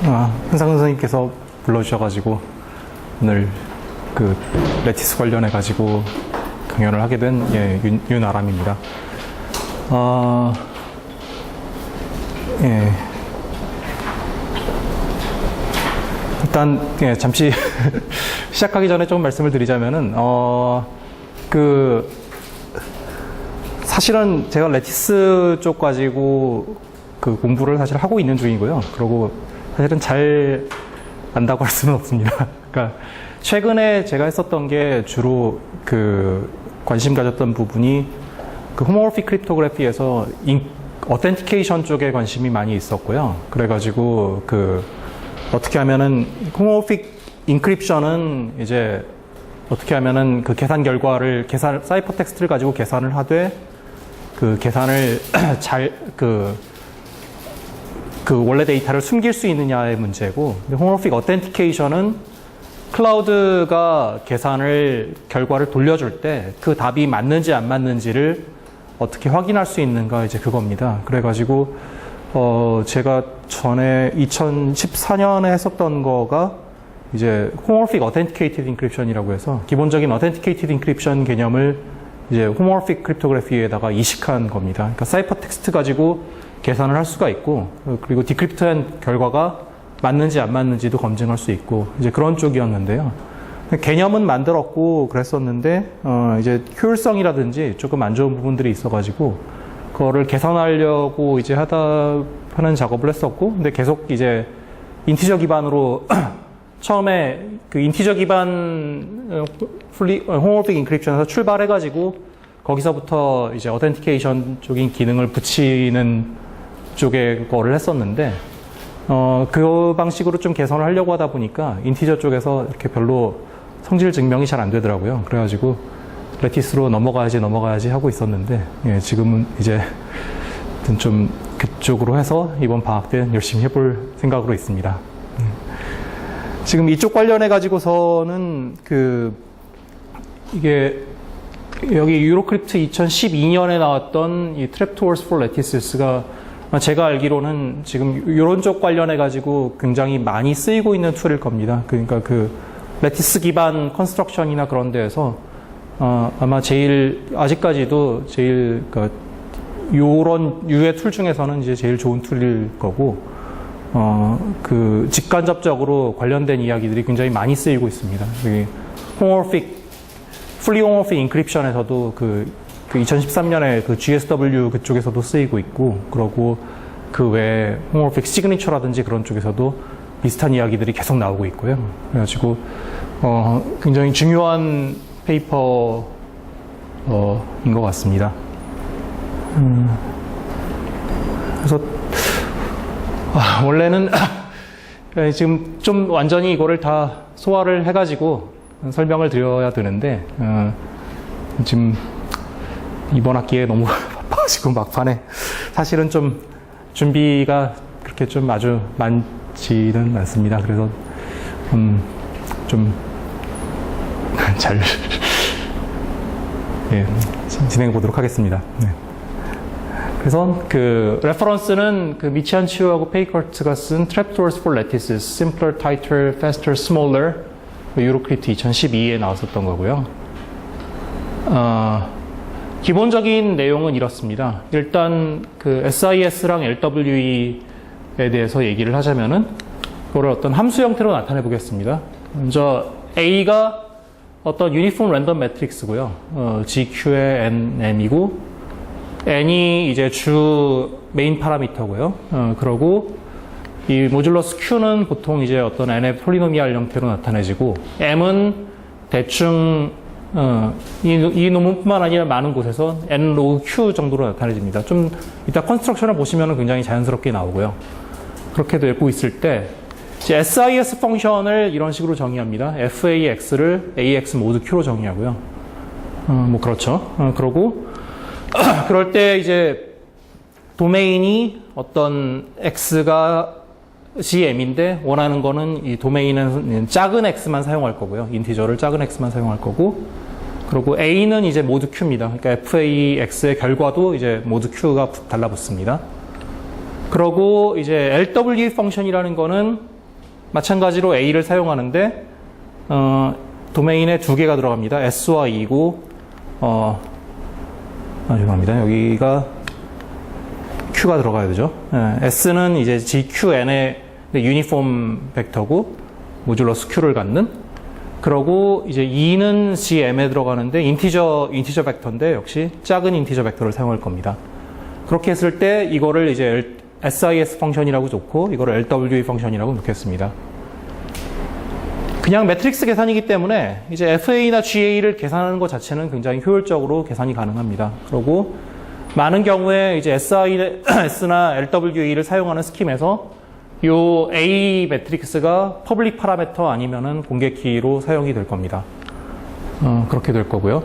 한상 선생님께서 불러주셔가지고 오늘 그 레티스 관련해가지고 강연을 하게 된 윤아람입니다. 일단 잠시 시작하기 전에 좀 말씀을 드리자면은 사실은 제가 레티스 쪽 가지고 그 공부를 사실 하고 있는 중이고요. 그리고 사실은 잘 안다고 할 수는 없습니다. 그러니까 최근에 제가 했었던 게 주로 그 관심 가졌던 부분이 그 호모모픽 크립토그래피에서 어텐티케이션 쪽에 관심이 많이 있었고요. 그래가지고 그 어떻게 하면은 호모모픽 인크립션은 이제 어떻게 하면은 그 계산 결과를 사이퍼 텍스트를 가지고 계산을 하되 그 계산을 그 원래 데이터를 숨길 수 있느냐의 문제고, 호모모픽 어텐티케이션은 클라우드가 결과를 돌려줄 때 그 답이 맞는지 안 맞는지를 어떻게 확인할 수 있는가, 이제 그겁니다. 그래가지고 제가 전에 2014년에 했었던 거가 이제 호모모픽 어텐티케이티드 인크립션이라고 해서 기본적인 어텐티케이티드 인크립션 개념을 이제 호모모픽 크립토그래피에다가 이식한 겁니다. 그러니까 사이퍼 텍스트 가지고 계산을 할 수가 있고, 그리고 디크립트한 결과가 맞는지 안 맞는지도 검증할 수 있고, 이제 그런 쪽이었는데요. 개념은 만들었고 그랬었는데 이제 효율성이라든지 조금 안 좋은 부분들이 있어가지고 그거를 개선하려고 이제 하는 작업을 했었고, 근데 계속 이제 인티저 기반으로 처음에 그 인티저 기반 호모모픽 인크립션에서 출발해가지고 거기서부터 이제 어텐티케이션 쪽인 기능을 붙이는 쪽의 거를 했었는데, 그 방식으로 좀 개선을 하려고 하다 보니까 인티저 쪽에서 이렇게 별로 성질 증명이 잘 안 되더라고요. 그래가지고 레티스로 넘어가야지 하고 있었는데, 지금은 이제 좀 그쪽으로 해서 이번 방학 때 열심히 해볼 생각으로 있습니다. 지금 이쪽 관련해 가지고서는 이게 여기 유로크립트 2012년에 나왔던 이 트랩토어스 for Lattices가 제가 알기로는 지금 이런 쪽 관련해 가지고 굉장히 많이 쓰이고 있는 툴일 겁니다. 그러니까 그 레티스 기반 컨스트럭션이나 그런 데에서 아마 아직까지도 제일 요런 유의 툴 중에서는 이제 제일 좋은 툴일 거고, 그 직간접적으로 관련된 이야기들이 굉장히 많이 쓰이고 있습니다. 풀리 호모모픽 인크립션에서도 그 2013년에 그 GSW 그쪽에서도 쓰이고 있고, 그러고 그 외에 호모모픽 시그니처라든지 그런 쪽에서도 비슷한 이야기들이 계속 나오고 있고요. 그래가지고 굉장히 중요한 페이퍼인 것 같습니다. 그래서 원래는 지금 좀 완전히 이거를 다 소화를 해가지고 설명을 드려야 되는데, 지금 이번 학기에 너무 바빠가지고 막판에 사실은 좀 준비가 그렇게 좀 아주 많지는 않습니다. 그래서 좀 잘 진행해 보도록 하겠습니다. 네. 그래서 그 레퍼런스는 그 미치안 치우하고 페이커트가 쓴 Trapdoors for Lattices, Simpler, Tighter, Faster, Smaller, 유로크립트 2012에 나왔었던 거고요. 기본적인 내용은 이렇습니다. 일단 그 SIS랑 LWE에 대해서 얘기를 하자면은 그거를 어떤 함수 형태로 나타내 보겠습니다. 먼저 A가 어떤 유니폼 랜덤 매트릭스고요. GQ의 NM이고, N이 이제 주 메인 파라미터고요. 그러고 이 모듈러스 Q는 보통 이제 어떤 N의 폴리노미알 형태로 나타내지고, M은 대충 이 논문뿐만 아니라 많은 곳에서 N 로그 Q 정도로 나타내집니다. 좀 이따 컨스트럭션을 보시면 굉장히 자연스럽게 나오고요. 그렇게 되고 있을 때 SIS 펑션을 이런 식으로 정의합니다. FAX를 AX 모두 Q로 정의하고요. 뭐 그렇죠. 그러고 그럴 때 이제 도메인이 어떤 X가 Gm인데 원하는 거는 이 도메인은 작은 X만 사용할 거고요. 인티저를 작은 X만 사용할 거고, 그리고 A는 이제 모두 Q입니다. 그러니까 FAX의 결과도 이제 모두 Q가 달라붙습니다. 그러고 이제 LW 펑션이라는 거는 마찬가지로 A를 사용하는데 도메인에 두 개가 들어갑니다. S와 E고 죄송합니다. 여기가 Q가 들어가야 되죠. S는 이제 GQN의 유니폼 벡터고 모듈러스 Q를 갖는. 그러고 이제 E는 GM에 들어가는데 인티저 벡터인데 역시 작은 인티저 벡터를 사용할 겁니다. 그렇게 했을 때 이거를 이제 SIS 펑션이라고 놓고 이거를 LWE 펑션이라고 놓겠습니다. 그냥 매트릭스 계산이기 때문에 이제 FA나 GA를 계산하는 것 자체는 굉장히 효율적으로 계산이 가능합니다. 그리고 많은 경우에 이제 SIS나 LWE를 사용하는 스킴에서 요 A 매트릭스가 퍼블릭 파라미터 아니면은 공개 키로 사용이 될 겁니다. 그렇게 될 거고요.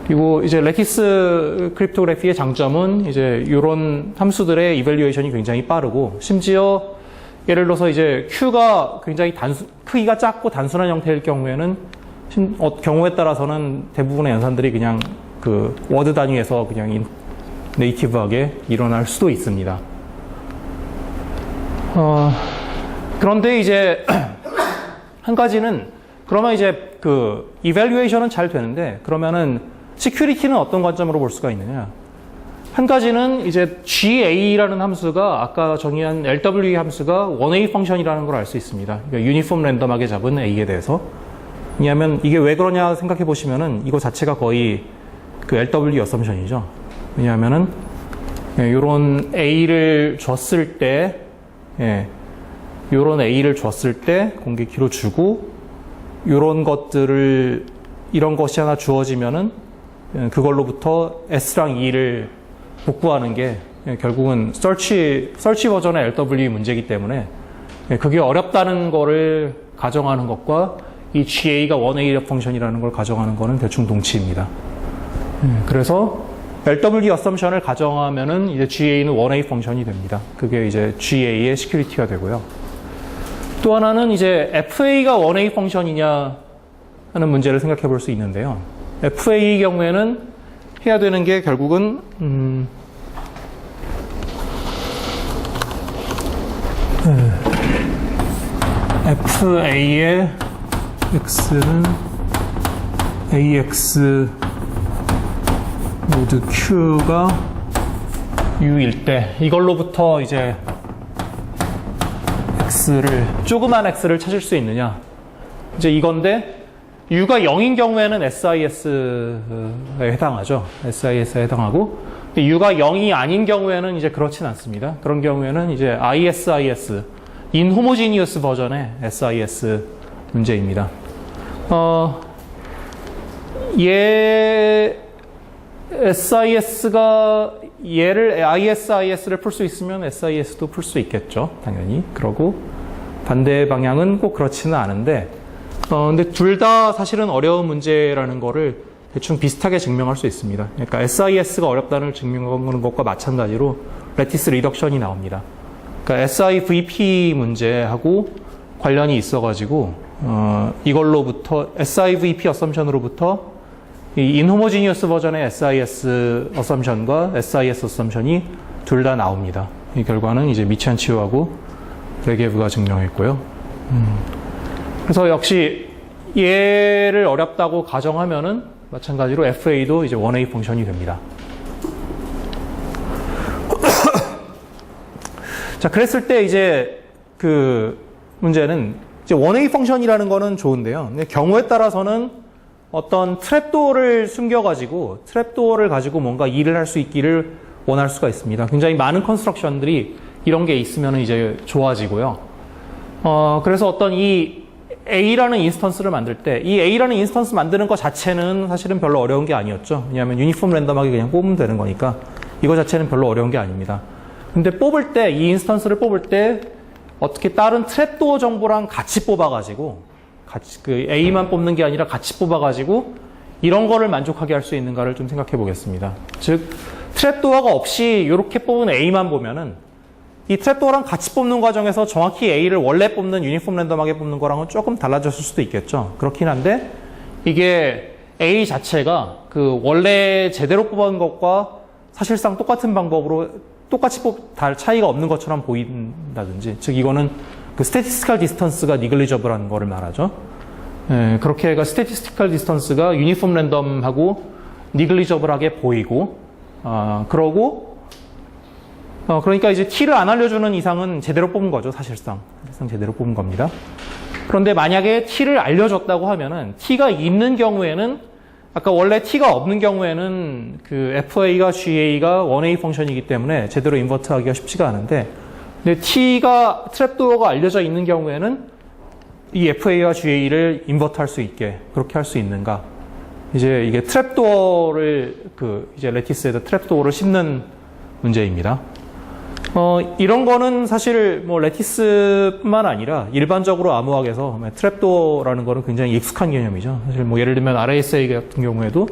그리고 이제 레티스 크립토그래피의 장점은 이제 이런 함수들의 이밸류에이션이 굉장히 빠르고 심지어 예를 들어서 이제 Q가 굉장히 크기가 작고 단순한 형태일 경우에는 경우에 따라서는 대부분의 연산들이 그냥 그 워드 단위에서 그냥 네이티브하게 일어날 수도 있습니다. 그런데 이제 한 가지는 그러면 이제 그 이밸류에이션은 잘 되는데 그러면은 시큐리티는 어떤 관점으로 볼 수가 있느냐? 한 가지는 이제 GA라는 함수가 아까 정의한 LWE 함수가 1A 펑션이라는 걸 알 수 있습니다. 그러니까 유니폼 랜덤하게 잡은 A에 대해서. 왜냐하면 이게 왜 그러냐 생각해 보시면은 이거 자체가 거의 그 LWE 어썸션이죠. 왜냐하면은 요런 A를 줬을 때 요런 A를 줬을 때 공개 키로 주고 요런 것들을 이런 것이 하나 주어지면은 그걸로부터 S랑 E를 복구하는 게 결국은 서치 버전의 LWE 문제이기 때문에 그게 어렵다는 거를 가정하는 것과 이 GA가 1A 펑션이라는 걸 가정하는 거는 대충 동치입니다. 그래서 LWE 어썸션을 가정하면은 이제 GA는 1A 펑션이 됩니다. 그게 이제 GA의 시큐리티가 되고요. 또 하나는 이제 FA가 1A 펑션이냐 하는 문제를 생각해 볼 수 있는데요. FA의 경우에는 해야 되는 게 결국은 FA의 X는 AX 모드 Q가 U일 때 이걸로부터 이제 조그만 X를 찾을 수 있느냐 이제 이건데 U가 0인 경우에는 SIS에 해당하죠. SIS에 해당하고 U가 0이 아닌 경우에는 이제 그렇진 않습니다. 그런 경우에는 이제 ISIS 인호모지니어스 버전의 SIS 문제입니다. SIS가 얘를 ISIS를 풀 수 있으면 SIS도 풀 수 있겠죠. 당연히. 그러고 반대 방향은 꼭 그렇지는 않은데 근데 둘 다 사실은 어려운 문제라는 거를 대충 비슷하게 증명할 수 있습니다. 그러니까 SIS가 어렵다는 증명하는 것과 마찬가지로 레티스 리덕션이 나옵니다. 그러니까 SIVP 문제하고 관련이 있어가지고 이걸로부터 SIVP 어썸션으로부터 이 인호모지니어스 버전의 SIS 어썸션과 SIS 어썸션이 둘 다 나옵니다. 이 결과는 이제 미찬치오하고 레게브가 증명했고요. 그래서 역시 얘를 어렵다고 가정하면은 마찬가지로 FA도 이제 1A 펑션이 됩니다. 자, 그랬을 때 이제 그 문제는 이제 1A 펑션이라는 거는 좋은데요. 근데 경우에 따라서는 어떤 트랩도어를 숨겨가지고 트랩도어를 가지고 뭔가 일을 할 수 있기를 원할 수가 있습니다. 굉장히 많은 컨스트럭션들이 이런 게 있으면 이제 좋아지고요. 그래서 어떤 이 A라는 인스턴스를 만들 때 이 A라는 인스턴스 만드는 것 자체는 사실은 별로 어려운 게 아니었죠. 왜냐하면 유니폼 랜덤하게 그냥 뽑으면 되는 거니까 이거 자체는 별로 어려운 게 아닙니다. 근데 뽑을 때 이 인스턴스를 뽑을 때 어떻게 다른 트랩도어 정보랑 같이 뽑아가지고 같이 그 A만 뽑는 게 아니라 같이 뽑아가지고 이런 거를 만족하게 할 수 있는가를 좀 생각해 보겠습니다. 즉 트랩도어가 없이 이렇게 뽑은 A만 보면은 이 트랩도어랑 같이 뽑는 과정에서 정확히 A를 원래 뽑는 유니폼 랜덤하게 뽑는 거랑은 조금 달라졌을 수도 있겠죠. 그렇긴 한데 이게 A 자체가 그 원래 제대로 뽑은 것과 사실상 똑같은 방법으로 똑같이 차이가 없는 것처럼 보인다든지, 즉 이거는 그 statistical distance가 negligible라는 거를 말하죠. 예, 그렇게 해가 statistical distance가 uniform random하고 negligible하게 보이고, 그러니까 이제 t를 안 알려주는 이상은 제대로 뽑은 거죠, 사실상 제대로 뽑은 겁니다. 그런데 만약에 t를 알려줬다고 하면은 t가 있는 경우에는, 아까 원래 t가 없는 경우에는 그 fa가 ga가 1a 펑션이기 때문에 제대로 인버트하기가 쉽지가 않은데, 근데 t가 트랩도어가 알려져 있는 경우에는 이 fa와 ga를 인버트할 수 있게 그렇게 할 수 있는가? 이제 이게 트랩도어를 이제 레티스에다 트랩도어를 씹는 문제입니다. 이런 거는 사실 뭐 레티스뿐만 아니라 일반적으로 암호학에서 트랩도어라는 거는 굉장히 익숙한 개념이죠. 사실 뭐 예를 들면 RSA 같은 경우에도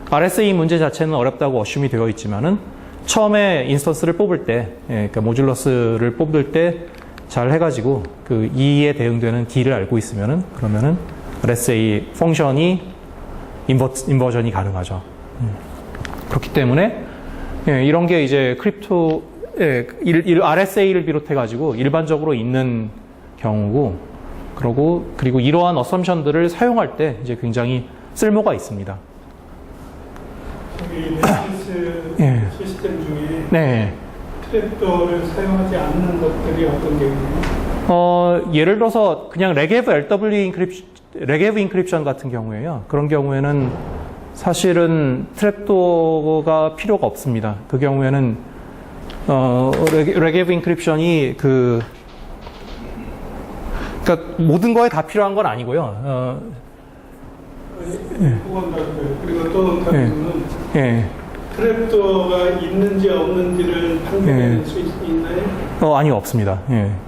RSA 문제 자체는 어렵다고 어슘이 되어 있지만은 처음에 인스턴스를 뽑을 때, 그러니까 모듈러스를 뽑을 때 잘 해가지고 그 2에 대응되는 D를 알고 있으면은 그러면은 RSA 펑션이 인버전이 가능하죠. 그렇기 때문에 이런 게 이제 크립토 RSA를 비롯해가지고 일반적으로 있는 경우고, 그리고 이러한 어썸션들을 사용할 때 이제 굉장히 쓸모가 있습니다. 이 넷플릭스 시스템 중에 네. 트랩도어를 사용하지 않는 것들이 어떤 경우예요? 예를 들어서 그냥 레게브 레게브 인크립션 같은 경우에요. 그런 경우에는 사실은 트랩도어가 필요가 없습니다. 그 경우에는 레게브 인크립션이 그러니까 모든 거에 다 필요한 건 아니고요. 그건 다 그래요. 그리고 또 어떤 경우는 트랩도어가 있는지 없는지를 판별할 수 있나요? 아니요, 없습니다.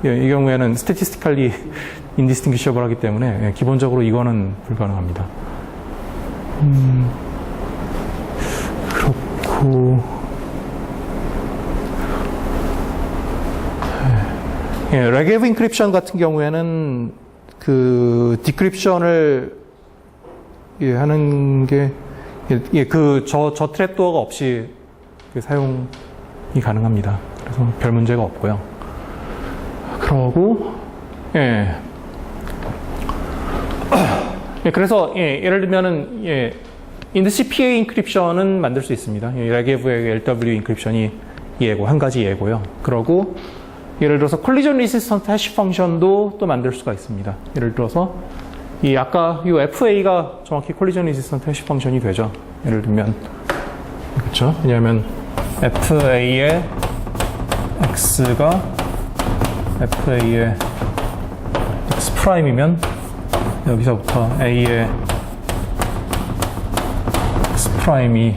이 경우에는 statistically indistinguishable 하기 때문에 기본적으로 이거는 불가능합니다. 그렇고, 레게브 인크립션 같은 경우에는 그 디크립션을 하는 게 저 트랩도어가 없이 사용이 가능합니다. 그래서 별 문제가 없고요. 그러고 그래서 예를 들면은 인드시 PA 인크립션은 만들 수 있습니다. 레게브의 LW 인크립션이 예고 한 가지 예고요. 그러고 예를 들어서 콜리전 리시스턴트 해시 펑션도 또 만들 수가 있습니다. 예를 들어서 아까 이 FA가 정확히 콜리전 리시스턴트 해시 펑션이 되죠. 예를 들면 그렇죠. 왜냐하면 FA의 X가 FA의 X 프라임이면 여기서부터 A의 X 프라임이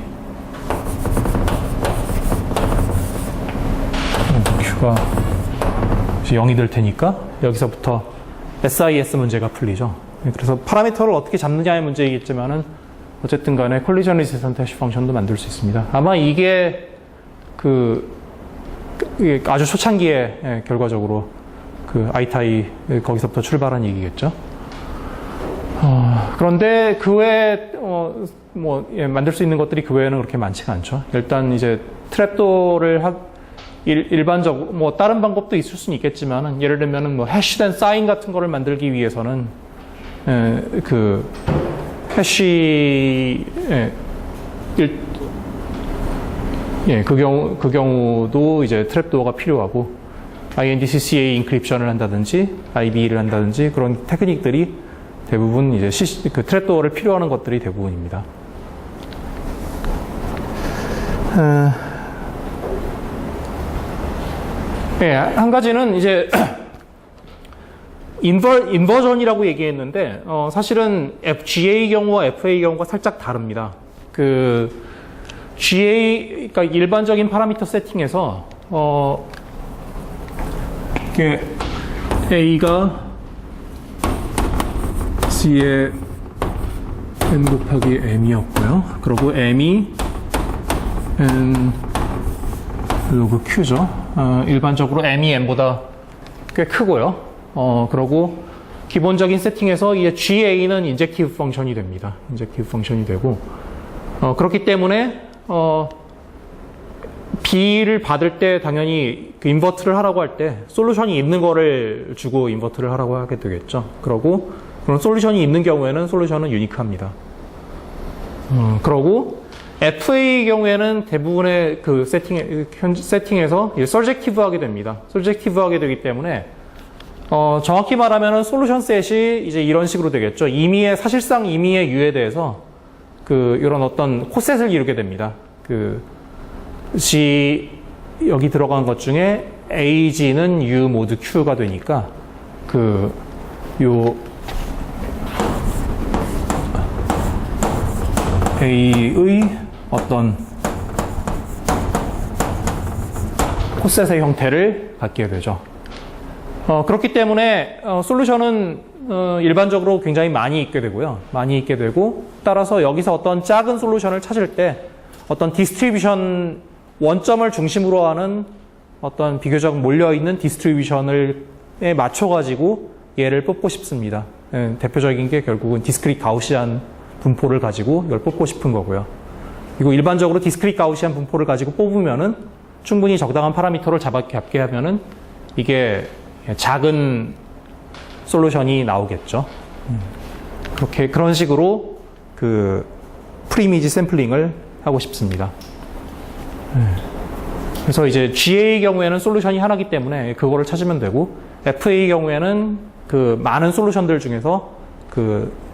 Q가 0이 될 테니까 여기서부터 SIS 문제가 풀리죠. 그래서 파라미터를 어떻게 잡느냐의 문제이겠지만은 어쨌든 간에 콜리전 리시스턴트 해시 펑션도 만들 수 있습니다. 아마 이게 이게 아주 초창기에 결과적으로 아이타이 거기서부터 출발한 얘기겠죠. 그런데 그 외에 만들 수 있는 것들이 그 외에는 그렇게 많지가 않죠. 일단 이제 트랩도어를 일반적으로 다른 방법도 있을 수는 있겠지만은 예를 들면은 해시된 사인 같은 거를 만들기 위해서는 해시 그 경우도 이제 트랩도어가 필요하고 INDCCA 인크립션을 한다든지 IB를 한다든지 그런 테크닉들이 대부분 이제 그 트랩도어를 필요하는 것들이 대부분입니다. 한 가지는 이제 인버전이라고 얘기했는데 사실은 GA 경우와 FA 경우가 살짝 다릅니다. 그러니까 일반적인 파라미터 세팅에서 A가 C의 n 곱하기 m이었고요. 그리고 m이 n 로그 q죠. 일반적으로 m이 n보다 꽤 크고요. 그리고 기본적인 세팅에서 이 GA는 인젝티브 펑션이 됩니다. 인젝티브 펑션이 되고, 그렇기 때문에, B를 받을 때 당연히 그 인버트를 하라고 할 때 솔루션이 있는 거를 주고 인버트를 하라고 하게 되겠죠. 그러고 그런 솔루션이 있는 경우에는 솔루션은 유니크합니다. 그러고 FA의 경우에는 대부분의 그 세팅에서 서젝티브하게 됩니다. 서젝티브하게 되기 때문에 정확히 말하면은 솔루션 셋이 이제 이런 식으로 되겠죠. 사실상 임의의 U에 대해서 이런 어떤 코셋을 이루게 됩니다. G 여기 들어간 것 중에 AG는 U 모드 Q가 되니까 요 A의 어떤 코셋의 형태를 갖게 되죠. 그렇기 때문에 솔루션은 일반적으로 굉장히 많이 있게 되고요. 많이 있게 되고 따라서 여기서 어떤 작은 솔루션을 찾을 때 어떤 디스트리뷰션 원점을 중심으로 하는 어떤 비교적 몰려있는 디스트리뷰션에 맞춰가지고 얘를 뽑고 싶습니다. 대표적인 게 결국은 디스크릿 가우시안 분포를 가지고 이걸 뽑고 싶은 거고요. 그리고 일반적으로 디스크릿 가우시안 분포를 가지고 뽑으면은 충분히 적당한 파라미터를 잡게 하면은 이게 작은 솔루션이 나오겠죠. 그런 식으로 프리이미지 샘플링을 하고 싶습니다. 그래서 이제 GA의 경우에는 솔루션이 하나이기 때문에 그거를 찾으면 되고 FA의 경우에는 많은 솔루션들 중에서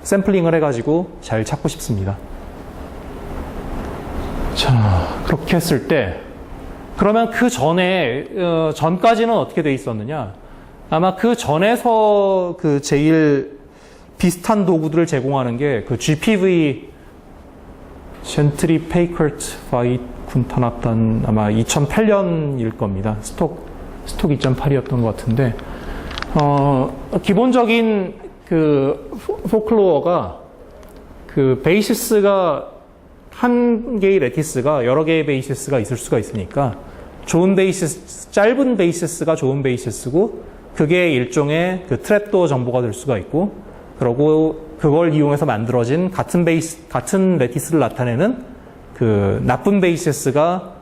샘플링을 해가지고 잘 찾고 싶습니다. 자, 그렇게 했을 때 그러면 그 전까지는 어떻게 돼 있었느냐? 아마 그 전에서 제일 비슷한 도구들을 제공하는 게 GPV 젠트리 페이커트 바이 군타나탄 아마 2008년일 겁니다. 스톡 2.8이었던 것 같은데 기본적인 포클로어가 베이시스가 한 개의 레티스가 여러 개의 베이시스가 있을 수가 있으니까 짧은 베이시스가 좋은 베이시스고 그게 일종의 트랩도어 정보가 될 수가 있고 그러고 그걸 이용해서 만들어진 같은 레티스를 나타내는 나쁜 베이시스가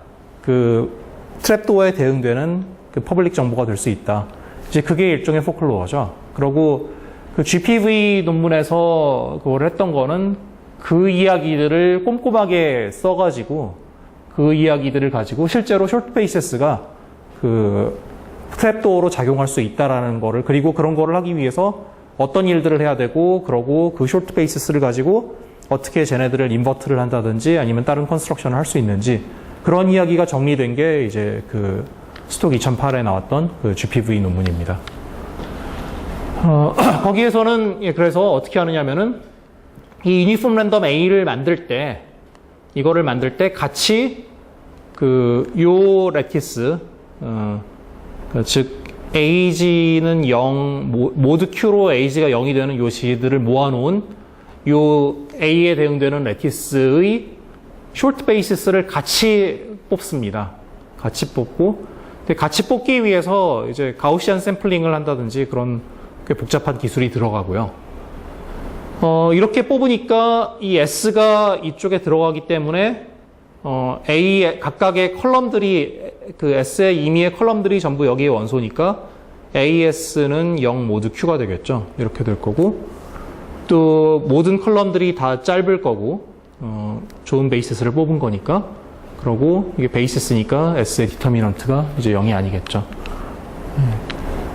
트랩도어에 대응되는 퍼블릭 정보가 될 수 있다. 이제 그게 일종의 포클로어죠. 그리고 GPV 논문에서 그걸 했던 거는 그 이야기들을 꼼꼼하게 써가지고 그 이야기들을 가지고 실제로 숏 베이시스가 트랩도어로 작용할 수 있다라는 거를 그리고 그런 거를 하기 위해서 어떤 일들을 해야 되고 그러고 숏 베이시스를 가지고 어떻게 쟤네들을 인버트를 한다든지 아니면 다른 컨스트럭션을 할 수 있는지 그런 이야기가 정리된 게 이제 스톡 2008에 나왔던 GPV 논문입니다. 거기에서는 그래서 어떻게 하느냐면은 이 유니폼 랜덤 A를 이거를 만들 때 같이 요 레티스 즉 AG는 0 모드 Q로 AG가 0이 되는 요 G들을 모아놓은 요 A에 대응되는 레티스의 숏 베이시스를 같이 뽑습니다. 같이 뽑고 근데 같이 뽑기 위해서 이제 가우시안 샘플링을 한다든지 그런 꽤 복잡한 기술이 들어가고요. 이렇게 뽑으니까 이 S가 이쪽에 들어가기 때문에 A 각각의 컬럼들이 S의 임의의 컬럼들이 전부 여기에 원소니까 AS는 0 모드 Q가 되겠죠. 이렇게 될 거고 또 모든 컬럼들이 다 짧을 거고 좋은 베이시스를 뽑은 거니까 그러고 이게 베이시스니까 S의 디터미넌트가 이제 0이 아니겠죠.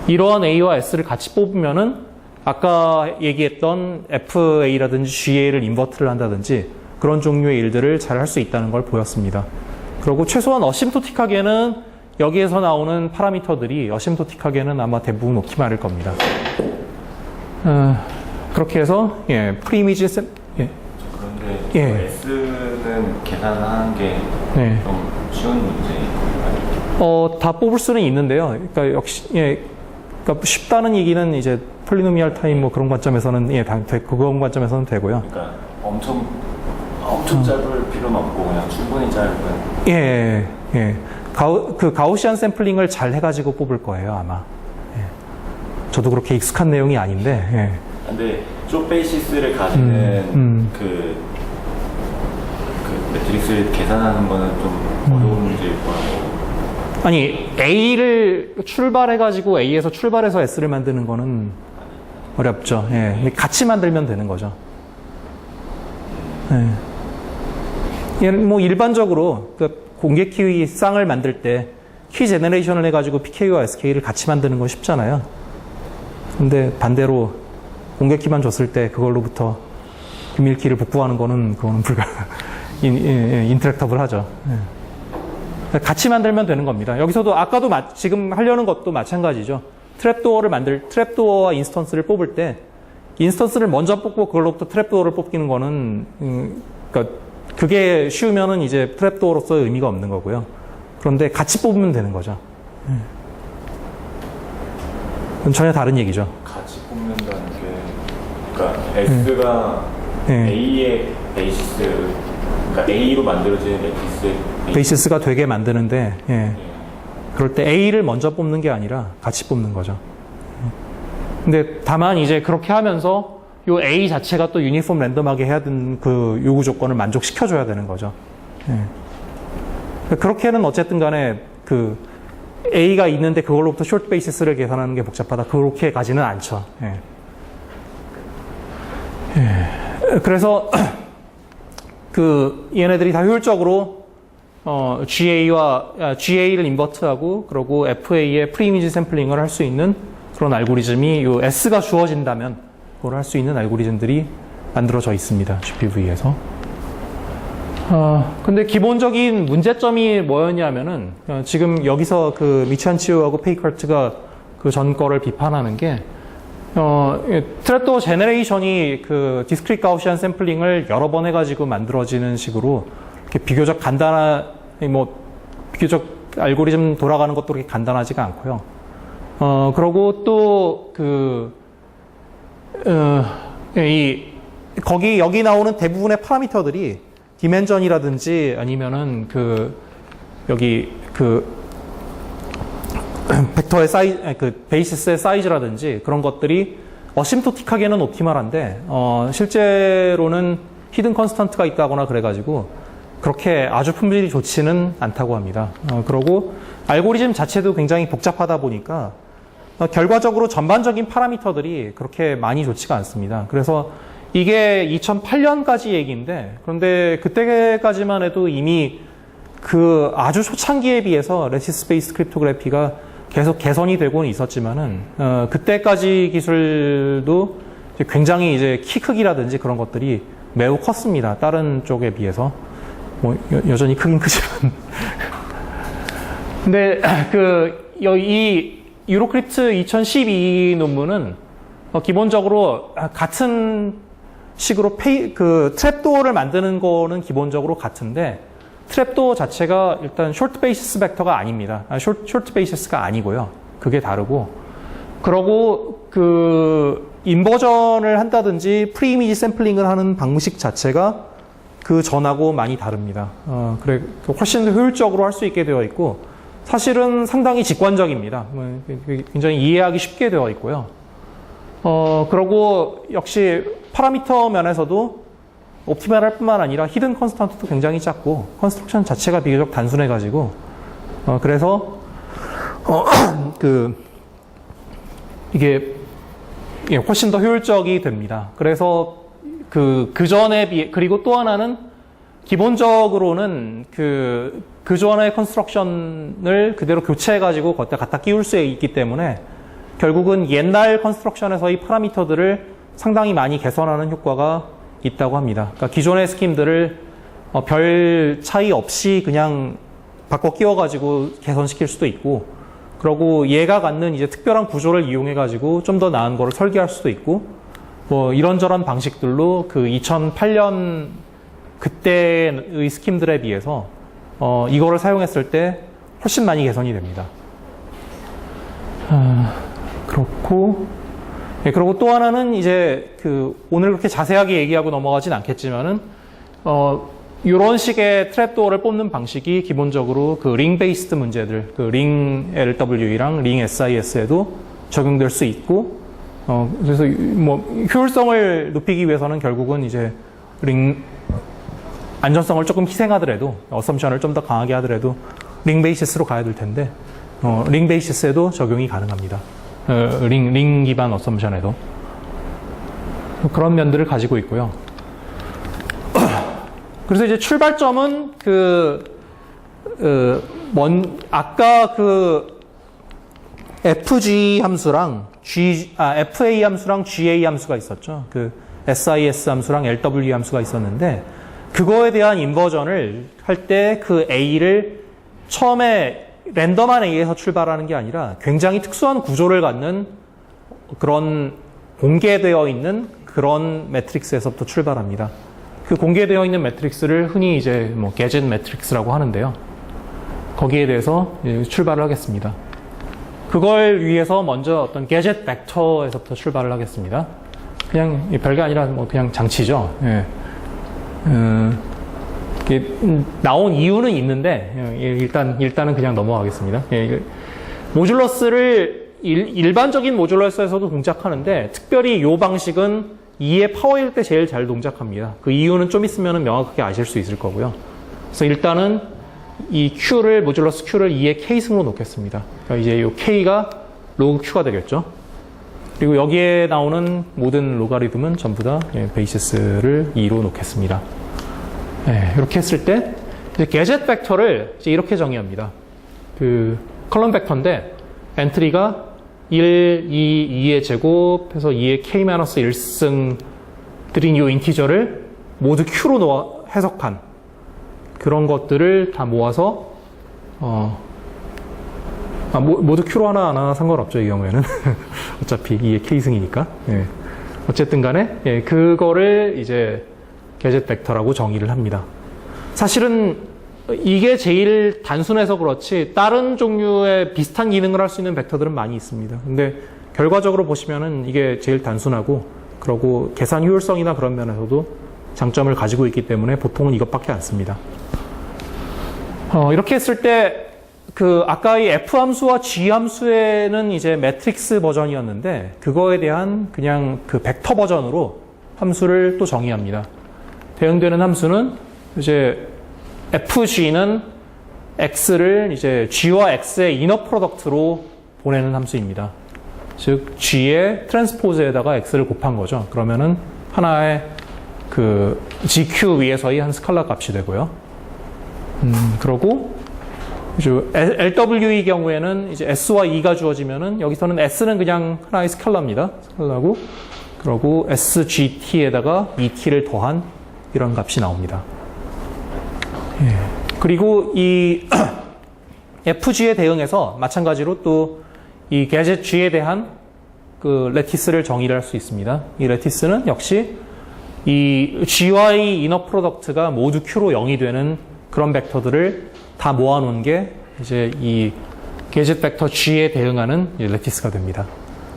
이러한 A와 S를 같이 뽑으면은 아까 얘기했던 FA라든지 GA를 인버트를 한다든지 그런 종류의 일들을 잘 할 수 있다는 걸 보였습니다. 그리고 최소한 어심토틱하게는 여기에서 나오는 파라미터들이 어심토틱하게는 아마 대부분 옵티말일 겁니다. 그렇게 해서 프리이미지 그런데 S는 계산하는 게 좀 쉬운 문제인가요? 다 뽑을 수는 있는데요. 그러니까 역시 그러니까 쉽다는 얘기는 이제 폴리노미얼 타임 뭐 그런 관점에서는 그런 관점에서는 되고요. 그러니까 엄청 짧을 필요는 없고 그냥 충분히 짧은. 가우시안 샘플링을 잘 해가지고 뽑을 거예요 아마. 저도 그렇게 익숙한 내용이 아닌데. 근데 숏 베이시스를 가지는 매트릭스를 계산하는 거는 좀 어려운 문제일 거라고. 아니, A를 출발해가지고 A에서 출발해서 S를 만드는 거는 어렵죠. 예. 같이 만들면 되는 거죠. 예. 뭐 일반적으로 그 공개 키 쌍을 만들 때 키 제너레이션을 해가지고 PK와 SK를 같이 만드는 건 쉽잖아요. 근데 반대로 공개 키만 줬을 때 그걸로부터 비밀 키를 복구하는 거는 그거는 인터랙터블 하죠. 예. 같이 만들면 되는 겁니다. 여기서도 아까도 지금 하려는 것도 마찬가지죠. 트랩도어와 인스턴스를 뽑을 때 인스턴스를 먼저 뽑고 그걸로부터 트랩도어를 뽑기는 거는 그러니까 그게 쉬우면은 이제 트랩도어로서 의미가 없는 거고요. 그런데 같이 뽑으면 되는 거죠. 그건 전혀 다른 얘기죠. 같이 뽑는다는 게, 그러니까 S가 A의 베이시스, 그러니까 A로 만들어지는 매트리스의 베이시스가 되게 만드는데, 그럴 때 A를 먼저 뽑는 게 아니라 같이 뽑는 거죠. 근데 다만 이제 그렇게 하면서 요 A 자체가 또 유니폼 랜덤하게 해야 되는 그 요구 조건을 만족시켜줘야 되는 거죠. 그렇게는 어쨌든 간에 그 A가 있는데 그걸로부터 숏 베이시스를 계산하는 게 복잡하다. 그렇게 가지는 않죠. 그래서 그 얘네들이 다 효율적으로 GA를 인버트하고 그리고 FA의 프리이미지 샘플링을 할 수 있는 그런 알고리즘이 요 S가 주어진다면 그걸 할 수 있는 알고리즘들이 만들어져 있습니다. GPV에서. 근데 기본적인 문제점이 뭐였냐면은, 지금 여기서 그 미찬치오하고 페이커트가 그 전 거를 비판하는 게, 트랩도어 제너레이션이 그 디스크릿 가우시안 샘플링을 여러 번 해가지고 만들어지는 식으로 이렇게 비교적 비교적 알고리즘 돌아가는 것도 그렇게 간단하지가 않고요. 그러고 또 여기 나오는 대부분의 파라미터들이 디멘전이라든지 아니면은 벡터의 베이시스의 사이즈라든지 그런 것들이 어심토틱하게는 옵티멀한데, 실제로는 히든 컨스턴트가 있다거나 그래가지고 그렇게 아주 품질이 좋지는 않다고 합니다. 그러고 알고리즘 자체도 굉장히 복잡하다 보니까 결과적으로 전반적인 파라미터들이 그렇게 많이 좋지가 않습니다. 그래서 이게 2008년까지 얘기인데, 그런데 그때까지만 해도 이미 그 아주 초창기에 비해서 레티스 베이스 크립토그래피가 계속 개선이 되고는 있었지만은, 그때까지 기술도 굉장히 이제 키 크기라든지 그런 것들이 매우 컸습니다. 다른 쪽에 비해서. 뭐, 여전히 크긴 크지만. 근데 이 유로크립트 2012 논문은 기본적으로 같은 식으로 트랩도어를 만드는 거는 기본적으로 같은데, 트랩도어 자체가 일단 숏 베이시스 벡터가 아닙니다. 숏 베이시스가 아니고요. 그게 다르고, 그러고 인버전을 한다든지 프리이미지 샘플링을 하는 방식 자체가 그 전하고 많이 다릅니다. 훨씬 더 효율적으로 할 수 있게 되어 있고, 사실은 상당히 직관적입니다. 굉장히 이해하기 쉽게 되어 있고요. 그러고 역시 파라미터 면에서도 옵티멀할 뿐만 아니라 히든 컨스턴트도 굉장히 작고 컨스트럭션 자체가 비교적 단순해가지고 그래서 이게 훨씬 더 효율적이 됩니다. 그래서 그 전에 그리고 또 하나는 기본적으로는 그 전의 컨스트럭션을 그대로 교체해가지고 거기다 갖다 끼울 수 있기 때문에 결국은 옛날 컨스트럭션에서의 파라미터들을 상당히 많이 개선하는 효과가 있다고 합니다. 그러니까 기존의 스킴들을 별 차이 없이 그냥 바꿔 끼워가지고 개선시킬 수도 있고, 그리고 얘가 갖는 이제 특별한 구조를 이용해가지고 좀 더 나은 거를 설계할 수도 있고, 뭐 이런저런 방식들로 그 2008년 그때의 스킴들에 비해서 이거를 사용했을 때 훨씬 많이 개선이 됩니다. 그렇고, 그리고 또 하나는 이제 오늘 그렇게 자세하게 얘기하고 넘어가진 않겠지만은, 이런 식의 트랩도어를 뽑는 방식이 기본적으로 링 베이스드 문제들, 링 LWE랑 링 SIS에도 적용될 수 있고, 그래서 뭐 효율성을 높이기 위해서는 결국은 이제 안전성을 조금 희생하더라도, 어썸션을 좀 더 강하게 하더라도 링 베이시스로 가야 될 텐데, 링 베이시스에도 적용이 가능합니다. 링 기반 어썸션에도. 그런 면들을 가지고 있고요. 그래서 이제 출발점은 아까 FG 함수랑 FA 함수랑 GA 함수가 있었죠. SIS 함수랑 LW 함수가 있었는데, 그거에 대한 인버전을 할 때 그 A를 처음에 랜덤한 A에서 출발하는 게 아니라 굉장히 특수한 구조를 갖는 그런 공개되어 있는 그런 매트릭스에서부터 출발합니다. 그 공개되어 있는 매트릭스를 흔히 이제 게젯 매트릭스라고 하는데요. 거기에 대해서 출발을 하겠습니다. 그걸 위해서 먼저 어떤 게젯 벡터에서부터 출발을 하겠습니다. 그냥 별게 아니라 그냥 장치죠. 예. 나온 이유는 있는데 일단은 그냥 넘어가겠습니다. 예, 모듈러스를 일반적인 모듈러스에서도 동작하는데 특별히 이 방식은 2의 파워일 때 제일 잘 동작합니다. 그 이유는 좀 있으면 명확하게 아실 수 있을 거고요. 그래서 일단은 이 Q를 모듈러스 Q를 2의 K승으로 놓겠습니다. 그러니까 이제 이 K가 로그 Q가 되겠죠. 그리고 여기에 나오는 모든 로가리즘은 전부 다 베이시스를 2로 놓겠습니다. 네, 이렇게 했을 때 이제 게젯 벡터를 이제 이렇게 정의합니다. 컬럼 벡터인데 엔트리가 1, 2, 2의 제곱 해서 2의 K-1승 들인 이 인티저를 모두 Q로 해석한 그런 것들을 다 모아서 모두 Q로 하나 상관없죠, 이 경우에는. 어차피 2의 K승이니까. 예. 어쨌든 간에 그거를 이제 게젯 벡터라고 정의를 합니다. 사실은 이게 제일 단순해서 그렇지 다른 종류의 비슷한 기능을 할 수 있는 벡터들은 많이 있습니다. 근데 결과적으로 보시면은 이게 제일 단순하고 그러고 계산 효율성이나 그런 면에서도 장점을 가지고 있기 때문에 보통은 이것밖에 안 씁니다. 이렇게 했을 때 아까의 F 함수와 G 함수에는 이제 매트릭스 버전이었는데 그거에 대한 그냥 벡터 버전으로 함수를 또 정의합니다. 대응되는 함수는 이제 FG는 X를 이제 G와 X의 이너 프로덕트로 보내는 함수입니다. 즉, G의 트랜스포즈에다가 X를 곱한 거죠. 그러면은 하나의 GQ 위에서의 한 스칼라 값이 되고요. 그러고, 이제 LW의 경우에는 이제 S와 E가 주어지면은 여기서는 S는 그냥 하나의 스칼라입니다. 스칼라고, 그러고 SGT에다가 ET를 더한 이런 값이 나옵니다. 예. 그리고 이 FG에 대응해서 마찬가지로 또 이 게젯 G에 대한 레티스를 정의를 할 수 있습니다. 이 레티스는 역시 이 G와의 이너 프로덕트가 모두 Q로 0이 되는 그런 벡터들을 다 모아놓은 게 이제 이 게젯 벡터 G에 대응하는 레티스가 됩니다.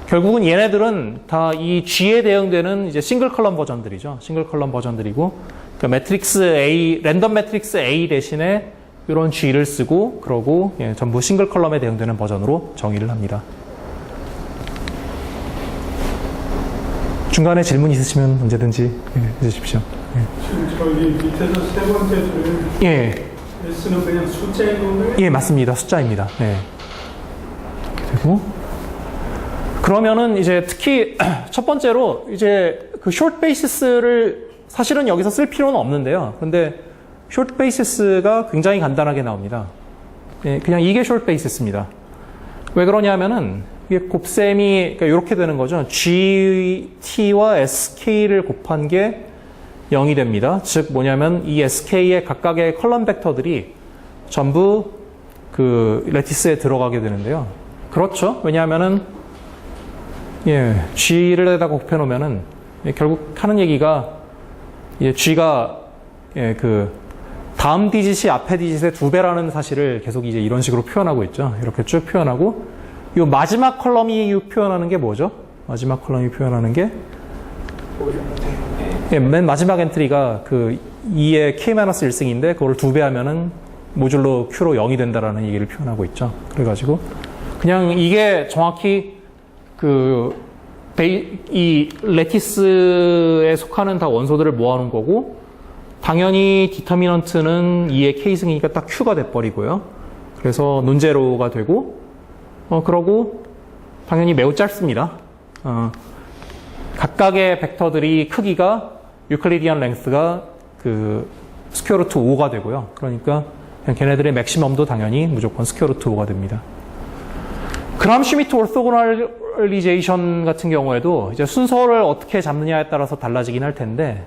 결국은 얘네들은 다 이 G에 대응되는 이제 싱글 컬럼 버전들이죠. 싱글 컬럼 버전들이고, 그러니까 매트릭스 A, 랜덤 매트릭스 A 대신에 이런 G를 쓰고, 그러고 전부 싱글 컬럼에 대응되는 버전으로 정의를 합니다. 중간에 질문 있으시면 언제든지 해주십시오. 지금 저기 밑에서 세 번째 줄은 S는 그냥 숫자인 건가요? 예, 맞습니다. 숫자입니다. 그리고 그러면은 이제 특히 첫 번째로 이제 short basis를 사실은 여기서 쓸 필요는 없는데요. 근데 short basis가 굉장히 간단하게 나옵니다. 그냥 이게 short basis입니다. 왜 그러냐면은 이게 곱셈이 그러니까 이렇게 되는 거죠. GT와 SK를 곱한 게 0이 됩니다. 즉 뭐냐면 이 SK의 각각의 컬럼 벡터들이 전부 레티스에 들어가게 되는데요. 그렇죠. 왜냐하면은 G를 곱해 놓으면은 결국 하는 얘기가 G가 다음 디짓이 앞에 디짓의 2배라는 사실을 계속 이제 이런 식으로 표현하고 있죠. 이렇게 쭉 표현하고 이 마지막 컬럼이 표현하는 게 뭐죠? 마지막 컬럼이 표현하는 게 맨 마지막 엔트리가 2의 K-1승인데 그걸 2배 하면은 모듈로 Q로 0이 된다라는 얘기를 표현하고 있죠. 그래가지고 그냥 이게 정확히 이 레티스에 속하는 다 원소들을 모아놓은 거고 당연히 디터미넌트는 2의 K승이니까 딱 Q가 돼버리고요. 그래서 논제로가 되고, 그러고 당연히 매우 짧습니다. 각각의 벡터들이 크기가 유클리디안 랭스가 그 스퀘어 루트 5가 되고요. 그러니까 그냥 걔네들의 맥시멈도 당연히 무조건 스퀘어 루트 5가 됩니다. 그람-슈미트 오르토고널리제이션 같은 경우에도 이제 순서를 어떻게 잡느냐에 따라서 달라지긴 할 텐데,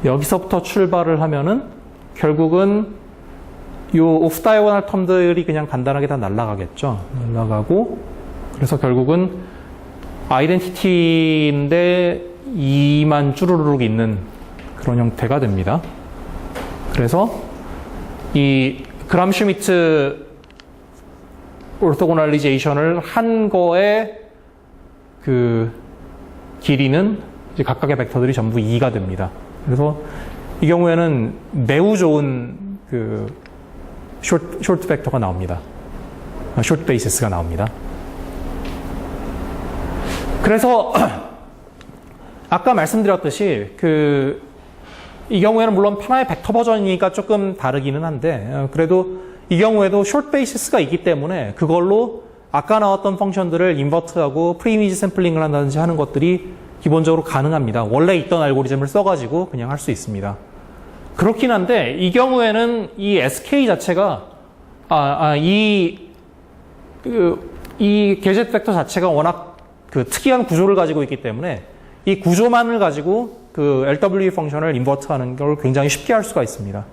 여기서부터 출발을 하면은 결국은 요 오프 다이고널 텀들이 그냥 간단하게 다 날아가겠죠. 날아가고, 그래서 결국은 아이덴티티인데 2만 쭈루룩 있는 그런 형태가 됩니다. 그래서 이 그람-슈미트 오르토고널리제이션을 한 거에 그 길이는 이제 각각의 벡터들이 전부 2가 됩니다. 그래서 이 경우에는 매우 좋은 그 쇼트 벡터가 나옵니다. 쇼트 베이시스가 나옵니다. 그래서 아까 말씀드렸듯이 이 경우에는 물론 하나의 벡터 버전이니까 조금 다르기는 한데, 그래도 이 경우에도 쇼트 베이시스가 있기 때문에 그걸로 아까 나왔던 펑션들을 인버트하고 프리이미지 샘플링을 한다든지 하는 것들이 기본적으로 가능합니다. 원래 있던 알고리즘을 써가지고 그냥 할 수 있습니다. 그렇긴 한데 이 경우에는 이 SK 자체가 이 게젯 벡터 자체가 워낙 그 특이한 구조를 가지고 있기 때문에 이 구조만을 가지고 그 LWE 펑션을 인버트하는 걸 굉장히 쉽게 할 수가 있습니다.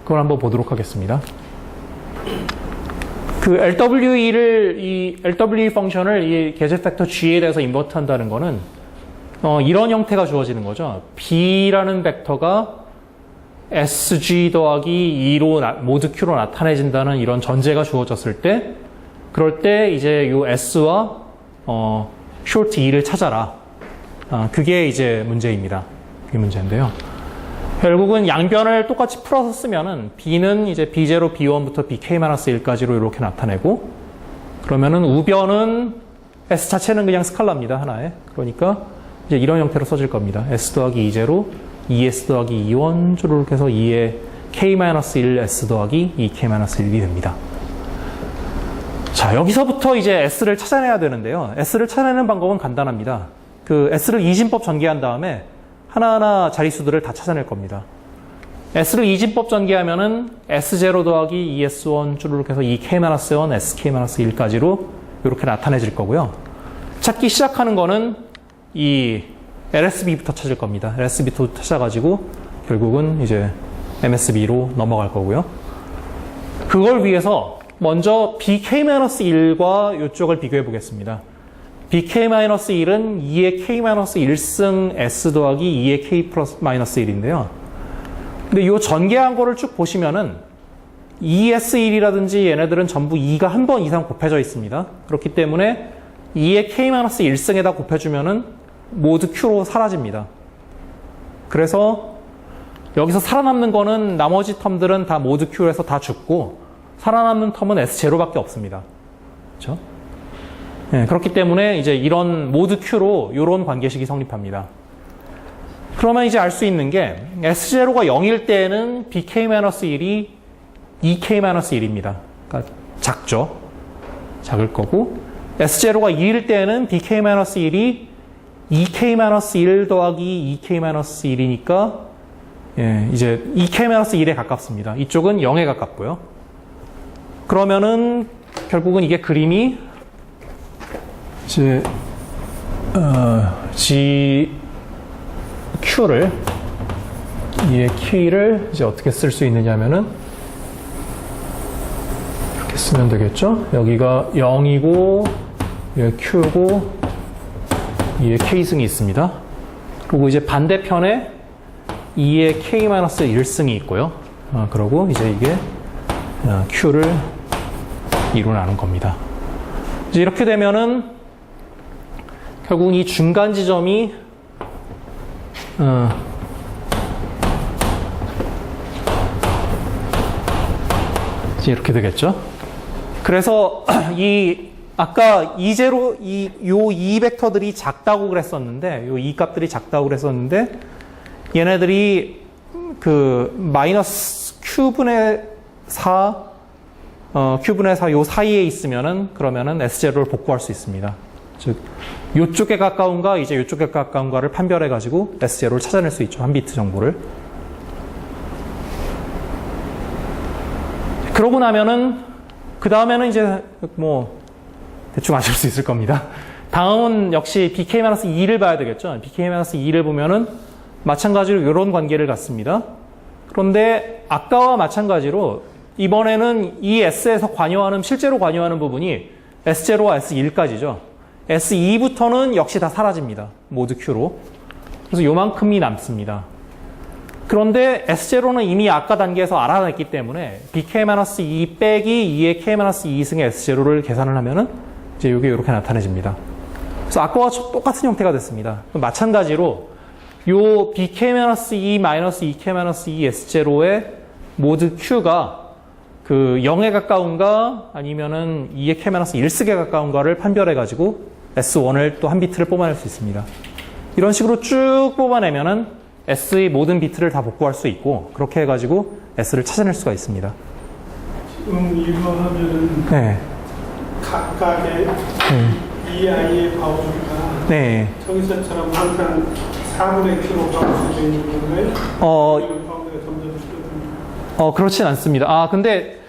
그걸 한번 보도록 하겠습니다. 그 LWE 펑션을 이 게젯 벡터 G에 대해서 인버트한다는 거는 이런 형태가 주어지는 거죠. B라는 벡터가 SG 더하기 2로 모드 Q로 나타내진다는 이런 전제가 주어졌을 때, 그럴 때 이제 요 S와 short 2를 찾아라. 그게 이제 문제입니다. 그게 문제인데요. 결국은 양변을 똑같이 풀어서 쓰면은 B는 이제 B0, B1부터 BK-1까지로 이렇게 나타내고, 그러면은 우변은 S 자체는 그냥 스칼라입니다. 하나에. 그러니까 이제 이런 형태로 써질 겁니다. S 더하기 2제로 2S 더하기 2원 쭈르륵 해서 2의 K-1 S 더하기 2K-1이 됩니다. 자, 여기서부터 이제 S를 찾아내야 되는데요. S를 찾아내는 방법은 간단합니다. 그 S를 이진법 전개한 다음에 하나하나 자릿수들을 다 찾아낼 겁니다. S를 이진법 전개하면은 S0 더하기 2S1 쭈르륵 해서 2K-1 SK-1까지로 이렇게 나타내질 거고요. 찾기 시작하는 거는 이 LSB부터 찾을 겁니다. LSB부터 찾아가지고 결국은 이제 MSB로 넘어갈 거고요. 그걸 위해서 먼저 BK-1과 이쪽을 비교해 보겠습니다. BK-1은 2의 K-1승 S 더하기 2의 K+-1인데요. 근데 이 전개한 거를 쭉 보시면은 2S1이라든지 얘네들은 전부 2가 한 번 이상 곱해져 있습니다. 그렇기 때문에 2의 K-1승에다 곱해주면은 모두 Q로 사라집니다. 그래서 여기서 살아남는 거는 나머지 텀들은 다 모두 Q에서 다 죽고 살아남는 텀은 S0밖에 없습니다. 그렇죠? 네, 그렇기 때문에 이제 이런 모두 Q로 이런 관계식이 성립합니다. 그러면 이제 알 수 있는 게 S0가 0일 때는 BK-1이 2K-1입니다. 그러니까 작죠. 작을 거고 S0가 2일 때는 BK-1이 2K-1 더하기 2K-1이니까 예, 이제 2K-1에 가깝습니다. 이쪽은 0에 가깝고요. 그러면은 결국은 이게 그림이 이제 Q를 이의 K를 이제 어떻게 쓸 수 있느냐면은 이렇게 쓰면 되겠죠. 여기가 0이고 여기 Q고 이의 K승이 있습니다. 그리고 이제 반대편에 2의 K-1승이 있고요. 그리고 이제 이게 Q를 2로 나눈 겁니다. 이제 이렇게 되면은 결국 이 중간 지점이 이제 이렇게 되겠죠. 그래서 아까 이제로 요 2벡터들이 작다고 그랬었는데, 요 2 값들이 작다고 그랬었는데, 얘네들이 그 마이너스 Q분의 4, Q분의 4 요 사이에 있으면은 그러면은 S0를 복구할 수 있습니다. 즉, 요쪽에 가까운가, 이제 요쪽에 가까운가를 판별해가지고 S0를 찾아낼 수 있죠. 한 비트 정보를. 그러고 나면은, 그 다음에는 이제 뭐, 대충 아실 수 있을 겁니다. 다음은 역시 BK-2를 봐야 되겠죠. BK-2를 보면은 마찬가지로 이런 관계를 갖습니다. 그런데 아까와 마찬가지로 이번에는 이 S에서 실제로 관여하는 부분이 S0와 S1까지죠. S2부터는 역시 다 사라집니다. 모두 Q로. 그래서 요만큼이 남습니다. 그런데 S0는 이미 아까 단계에서 알아냈기 때문에 BK-2 빼기 2의 K-2승의 S0를 계산을 하면은 이제 이게 이렇게 나타내집니다. 그래서 아까와 똑같은 형태가 됐습니다. 마찬가지로 요 BK-2 마이너스 2K-2 S0의 모드 Q가 그 0에 가까운가 아니면은 2의 K-1승에 가까운가를 판별해가지고 S1을 또 한 비트를 뽑아낼 수 있습니다. 이런 식으로 쭉 뽑아내면은 S의 모든 비트를 다 복구할 수 있고 그렇게 해가지고 S를 찾아낼 수가 있습니다. 지금 이거 하면은 네. 각각의 이 아이의 바우가 네. 저기서처럼 항상 4분의 Q로 바우되어 있는 건가요? 바우가 점점 줄어듭니다. 그렇진 않습니다. 근데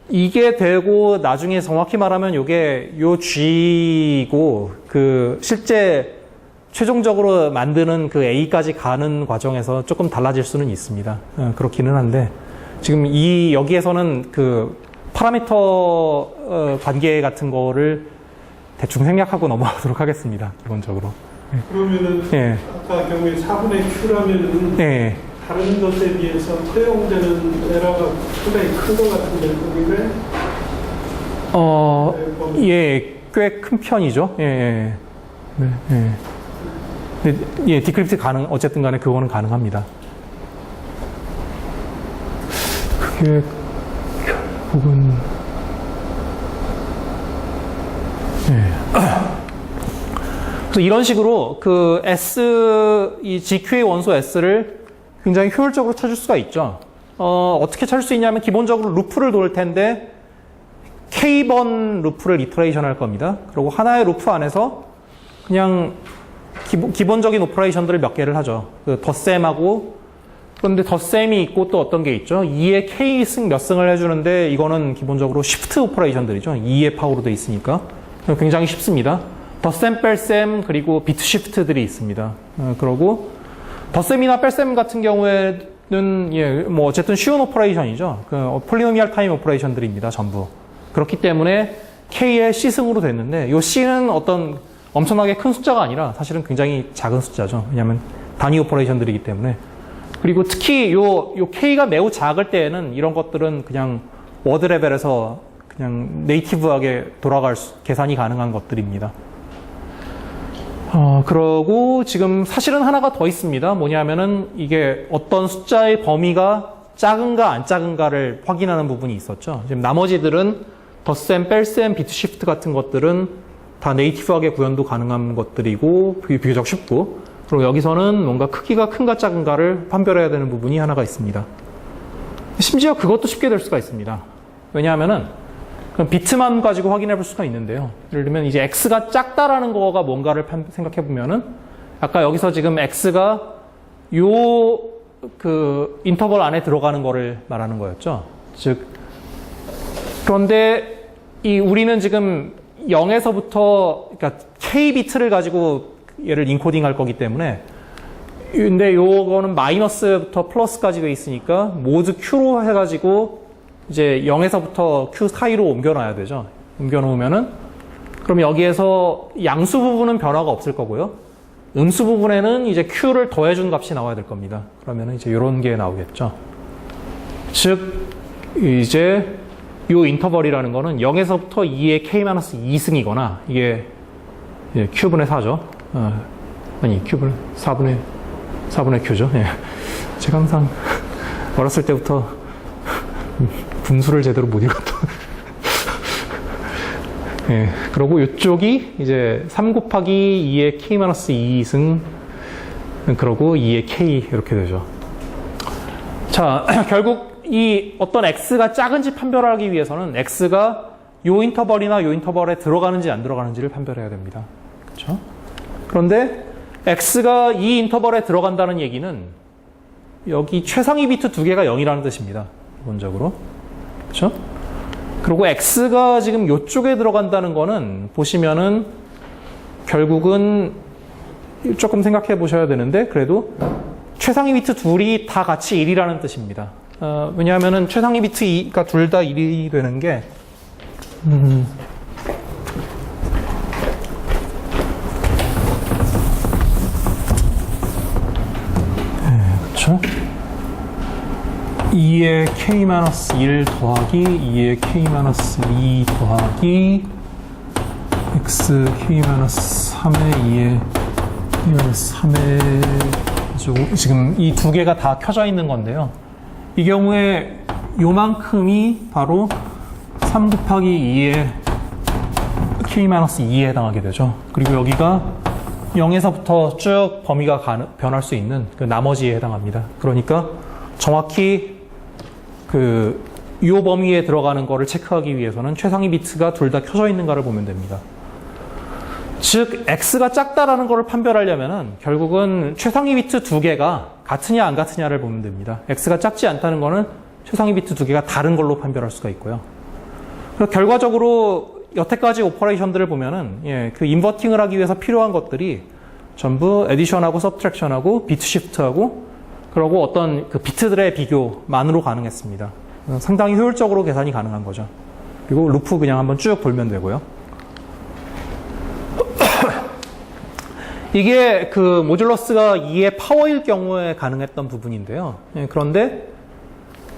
이게 되고 나중에 정확히 말하면 요게 요 G고 그 실제 최종적으로 만드는 그 A까지 가는 과정에서 조금 달라질 수는 있습니다. 그렇기는 한데 지금 여기에서는 그 파라미터 관계 같은 거를 대충 생략하고 넘어가도록 하겠습니다. 기본적으로. 그러면은 예. 아까 경우에 4분의 Q라면은 예. 다른 것에 비해서 허용되는 에러가 상당히 큰 것 같은데 그게 예, 꽤 큰 편이죠. 예, 예. 네, 예. 네, 예, 디크립트 어쨌든 간에 그거는 가능합니다. 그게 결국은, 예. 그래서 이런 식으로 그 이 GQ의 원소 S를 굉장히 효율적으로 찾을 수가 있죠. 어떻게 찾을 수 있냐면 기본적으로 루프를 돌 텐데 K번 루프를 이터레이션 할 겁니다. 그리고 하나의 루프 안에서 그냥 기본적인 오퍼레이션들을 몇 개를 하죠. 그 덧셈하고 그런데 덧셈이 있고 또 어떤 게 있죠. 2의 K승 몇 승을 해주는데 이거는 기본적으로 시프트 오퍼레이션들이죠. 2의 파워로 되어 있으니까 굉장히 쉽습니다. 덧셈, 뺄셈 그리고 비트 시프트들이 있습니다. 그러고 덧셈이나 뺄셈 같은 경우에는 뭐 어쨌든 쉬운 오퍼레이션이죠. 그 폴리노미얼 타임 오퍼레이션들입니다. 전부. 그렇기 때문에 K의 C승으로 됐는데 이 C는 어떤 엄청나게 큰 숫자가 아니라 사실은 굉장히 작은 숫자죠. 왜냐하면 단위 오퍼레이션들이기 때문에. 그리고 특히 요 K가 매우 작을 때에는 이런 것들은 그냥 워드 레벨에서 그냥 네이티브하게 계산이 가능한 것들입니다. 그러고 지금 사실은 하나가 더 있습니다. 뭐냐면은 이게 어떤 숫자의 범위가 작은가 안 작은가를 확인하는 부분이 있었죠. 지금 나머지들은 덧셈, 뺄셈, 비트 시프트 같은 것들은 다 네이티브하게 구현도 가능한 것들이고 비교적 쉽고 그리고 여기서는 뭔가 크기가 큰가 작은가를 판별해야 되는 부분이 하나가 있습니다. 심지어 그것도 쉽게 될 수가 있습니다. 왜냐하면은 그럼 비트만 가지고 확인해 볼 수가 있는데요. 예를 들면 이제 X가 작다라는 거가 뭔가를 생각해 보면은 아까 여기서 지금 X가 그 인터벌 안에 들어가는 거를 말하는 거였죠. 즉 그런데 우리는 지금 0에서부터 그러니까 K 비트를 가지고 얘를 인코딩 할 거기 때문에 근데 요거는 마이너스부터 플러스까지 돼 있으니까 모두 Q로 해가지고 이제 0에서부터 Q 사이로 옮겨놔야 되죠. 옮겨놓으면은 그럼 여기에서 양수 부분은 변화가 없을 거고요. 음수 부분에는 이제 Q를 더해준 값이 나와야 될 겁니다. 그러면은 이제 이런 게 나오겠죠. 즉 이제 요 인터벌이라는 거는 0에서부터 2의 K-2승이거나 이게 Q분의 4죠. 아니 Q분의 4분의 Q죠. 예. 제가 항상 어렸을 때부터 분수를 제대로 못 읽었던. 예. 그리고 이쪽이 이제 3 곱하기 2의 K-2승 그러고 2의 K 이렇게 되죠. 자, 결국 이 어떤 x가 작은지 판별하기 위해서는 x가 요 인터벌이나 요 인터벌에 들어가는지 안 들어가는지를 판별해야 됩니다. 그렇죠? 그런데 x가 이 인터벌에 들어간다는 얘기는 여기 최상위 비트 두 개가 0이라는 뜻입니다. 기본적으로. 그렇죠? 그리고 x가 지금 이쪽에 들어간다는 거는 보시면은 결국은 조금 생각해 보셔야 되는데 그래도 최상위 비트 둘이 다 같이 1이라는 뜻입니다. 왜냐하면은 최상위 비트가 둘 다 1이 되는 게 그렇죠? 2의 k-1 더하기 2의 k-2 더하기 x k-3의 2의 k-3의 지금 이 두 개가 다 켜져 있는 건데요. 이 경우에 요만큼이 바로 3 곱하기 2의 k-2에 해당하게 되죠. 그리고 여기가 0에서부터 쭉 범위가 변할 수 있는 그 나머지에 해당합니다. 그러니까 정확히 요 범위에 들어가는 거를 체크하기 위해서는 최상위 비트가 둘 다 켜져 있는가를 보면 됩니다. 즉, x가 작다라는 거를 판별하려면은 결국은 최상위 비트 두 개가 같으냐 안 같으냐를 보면 됩니다. x가 작지 않다는 거는 최상위 비트 두 개가 다른 걸로 판별할 수가 있고요. 그래서 결과적으로 여태까지 오퍼레이션들을 보면은 그 인버팅을 하기 위해서 필요한 것들이 전부 에디션하고 서브트랙션하고 비트 시프트하고 그리고 어떤 그 비트들의 비교만으로 가능했습니다. 상당히 효율적으로 계산이 가능한 거죠. 그리고 루프 그냥 한번 쭉 돌면 되고요. 이게 그 모듈러스가 2의 파워일 경우에 가능했던 부분인데요. 그런데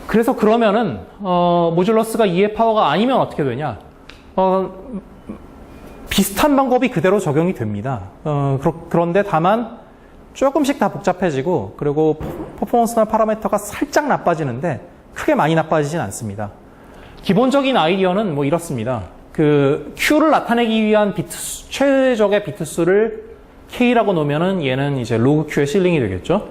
그래서 그러면은 모듈러스가 2의 파워가 아니면 어떻게 되냐? 비슷한 방법이 그대로 적용이 됩니다. 그런데 다만 조금씩 다 복잡해지고 그리고 퍼포먼스나 파라미터가 살짝 나빠지는데 크게 많이 나빠지진 않습니다. 기본적인 아이디어는 뭐 이렇습니다. 그 Q를 나타내기 위한 최적의 비트 수를 K라고 놓으면은 얘는 이제 로그 Q의 실링이 되겠죠.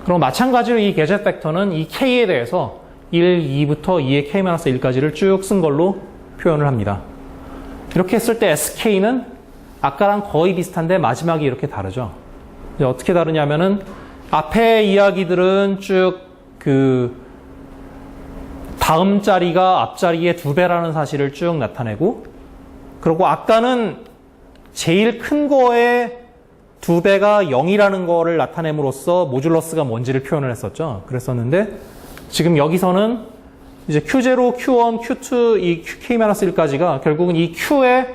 그럼 마찬가지로 이 게젯 벡터는 이 K에 대해서 1, 2부터 2의 K-1까지를 쭉 쓴 걸로 표현을 합니다. 이렇게 했을 때 SK는 아까랑 거의 비슷한데 마지막이 이렇게 다르죠. 이제 어떻게 다르냐면은 앞에 이야기들은 쭉 다음 자리가 앞자리의 2배라는 사실을 쭉 나타내고 그리고 아까는 제일 큰 거에 2배가 0이라는 거를 나타냄으로써 모듈러스가 뭔지를 표현을 했었죠. 그랬었는데 지금 여기서는 이제 Q0, Q1, Q2, 이 K-1까지가 결국은 이 Q의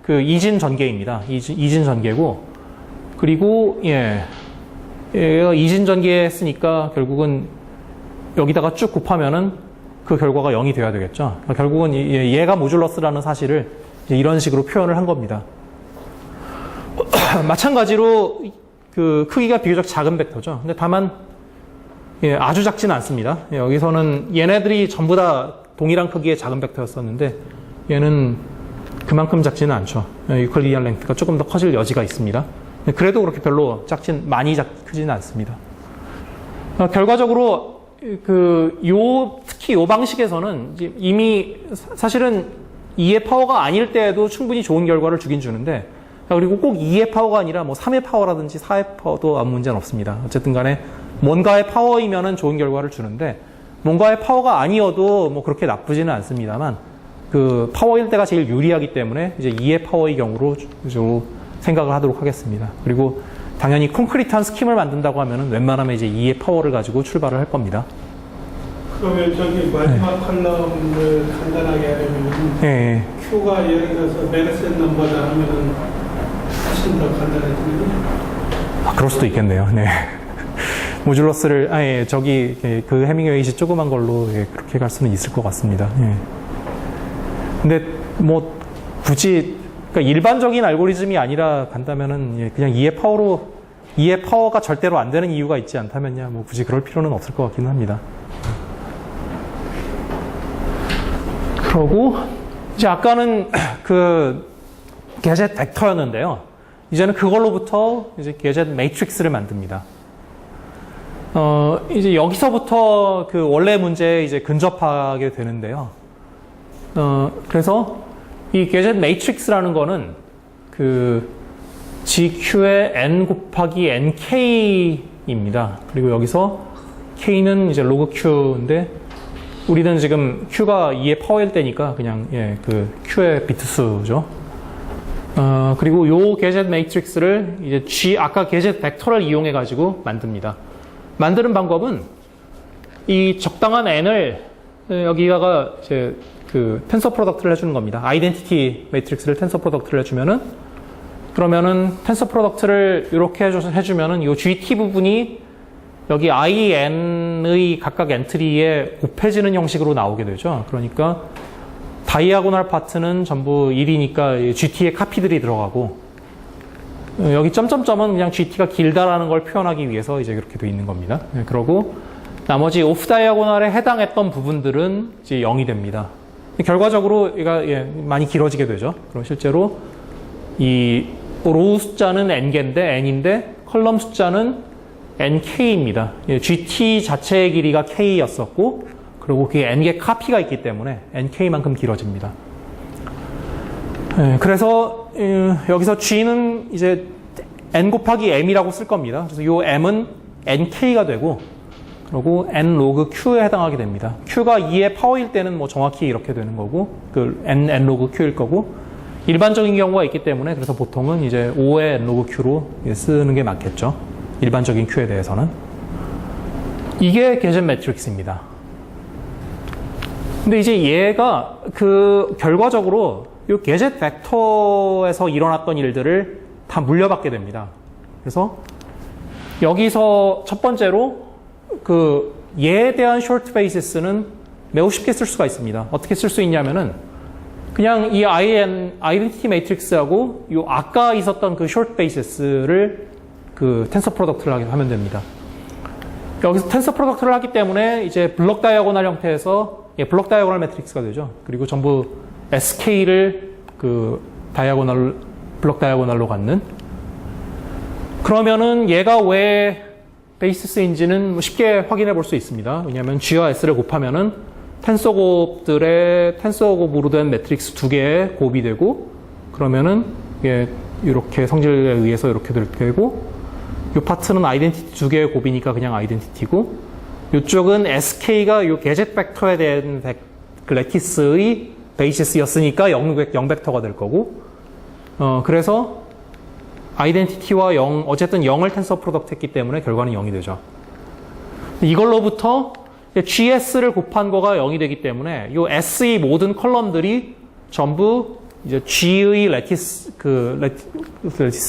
그 이진 전개입니다. 이진 전개고 그리고 얘가 이진 전개 했으니까 결국은 여기다가 쭉 곱하면은 그 결과가 0이 돼야 되겠죠. 그러니까 결국은 얘가 모듈러스라는 사실을 이제 이런 식으로 표현을 한 겁니다. 마찬가지로 그 크기가 비교적 작은 벡터죠. 근데 다만 아주 작지는 않습니다. 여기서는 얘네들이 전부 다 동일한 크기의 작은 벡터였었는데 얘는 그만큼 작지는 않죠. 유클리디안 랭크가 조금 더 커질 여지가 있습니다. 그래도 그렇게 별로 많이 크지는 않습니다. 결과적으로 특히 요 방식에서는 이미 사실은 2의 파워가 아닐 때에도 충분히 좋은 결과를 주긴 주는데 그리고 꼭 2의 파워가 아니라 뭐 3의 파워라든지 4의 파워도 아무 문제는 없습니다. 어쨌든 간에 뭔가의 파워이면은 좋은 결과를 주는데 뭔가의 파워가 아니어도 뭐 그렇게 나쁘지는 않습니다만 그 파워일 때가 제일 유리하기 때문에 이제 2의 파워의 경우로 생각을 하도록 하겠습니다. 그리고 당연히 콘크리트한 스킴을 만든다고 하면은 웬만하면 이제 2의 파워를 가지고 출발을 할 겁니다. 그러면 저기 마지막 컬럼을 간단하게 하려면 Q가 예를 들어서 메르센 넘버다 하면은 훨씬 더 간단해지는 그럴 수도 있겠네요. 네. 모듈러스를 저기 그 해밍웨이시 조그만 걸로 그렇게 갈 수는 있을 것 같습니다. 근데 뭐 굳이 그러니까 일반적인 알고리즘이 아니라 간다면은 그냥 2의 파워가 절대로 안 되는 이유가 있지 않다면야 뭐 굳이 그럴 필요는 없을 것 같기는 합니다. 그러고 이제 아까는 그 게젯 벡터였는데요. 이제는 그걸로부터 이제 게젯 매트릭스를 만듭니다. 이제 여기서부터 그 원래 문제에 이제 근접하게 되는데요. 그래서 이 게젯 매트릭스라는 거는 그 GQ의 n 곱하기 nk입니다. 그리고 여기서 k는 이제 로그 q인데 우리는 지금 q가 2의 파워일 때니까 그냥 그 q의 비트수죠. 그리고 요 게젯 매트릭스를 이제 아까 게젯 벡터를 이용해 가지고 만듭니다. 만드는 방법은 이 적당한 n을 여기다가 이제 그 텐서 프로덕트를 해주는 겁니다. 아이덴티티 매트릭스를 텐서 프로덕트를 해주면은 그러면은 텐서 프로덕트를 이렇게 해주면은 이 GT 부분이 여기 IN의 각각 엔트리에 곱해지는 형식으로 나오게 되죠. 그러니까 다이아고널 파트는 전부 1이니까 GT의 카피들이 들어가고 여기 점점점은 그냥 GT가 길다라는 걸 표현하기 위해서 이제 그렇게 돼 있는 겁니다. 그러고 나머지 오프 다이아고널에 해당했던 부분들은 이제 0이 됩니다. 결과적으로 얘가 많이 길어지게 되죠. 그럼 실제로 이 로우 숫자는 n개인데 n인데 컬럼 숫자는 nk입니다. GT 자체의 길이가 k였었고 그리고 그게 n개 카피가 있기 때문에 nk만큼 길어집니다. 그래서 여기서 g는 이제 n 곱하기 m이라고 쓸 겁니다. 그래서 이 m은 nk가 되고 그리고 n 로그 q에 해당하게 됩니다. q가 2의 파워일 때는 뭐 정확히 이렇게 되는 거고 그 n 로그 q일 거고 일반적인 경우가 있기 때문에 그래서 보통은 이제 5의 n 로그 q로 쓰는 게 맞겠죠. 일반적인 q에 대해서는. 이게 게젯 매트릭스입니다. 근데 이제 얘가 그 결과적으로 이 게젯 벡터에서 일어났던 일들을 다 물려받게 됩니다. 그래서 여기서 첫 번째로 그 얘에 대한 short basis는 매우 쉽게 쓸 수가 있습니다. 어떻게 쓸 수 있냐면은 그냥 이 아이덴티티 매트릭스하고 요 아까 있었던 그 short basis를 그 텐서 프로덕트를 하면 됩니다. 여기서 텐서 프로덕트를 하기 때문에 이제 블록 다이아고널 형태에서 블록 다이아고널 매트릭스가 되죠. 그리고 전부 SK를 그 블록 다이아고널로 갖는. 그러면은 얘가 왜 베이시스인지는 쉽게 확인해 볼 수 있습니다. 왜냐하면 G와 S를 곱하면은 텐서 곱들의 텐서 곱으로 된 매트릭스 두 개의 곱이 되고 그러면은 이렇게 성질에 의해서 이렇게 되고 이 파트는 아이덴티티 두 개의 곱이니까 그냥 아이덴티티고 이쪽은 SK가 이 게젯 벡터에 대한 레티스의 베이시스였으니까 0벡터가 될 거고 그래서 아이덴티티와 0 어쨌든 0을 텐서 프로덕트 했기 때문에 결과는 0이 되죠. 이걸로부터 GS를 곱한 거가 0이 되기 때문에 이 S의 모든 컬럼들이 전부 이제 G의 레티스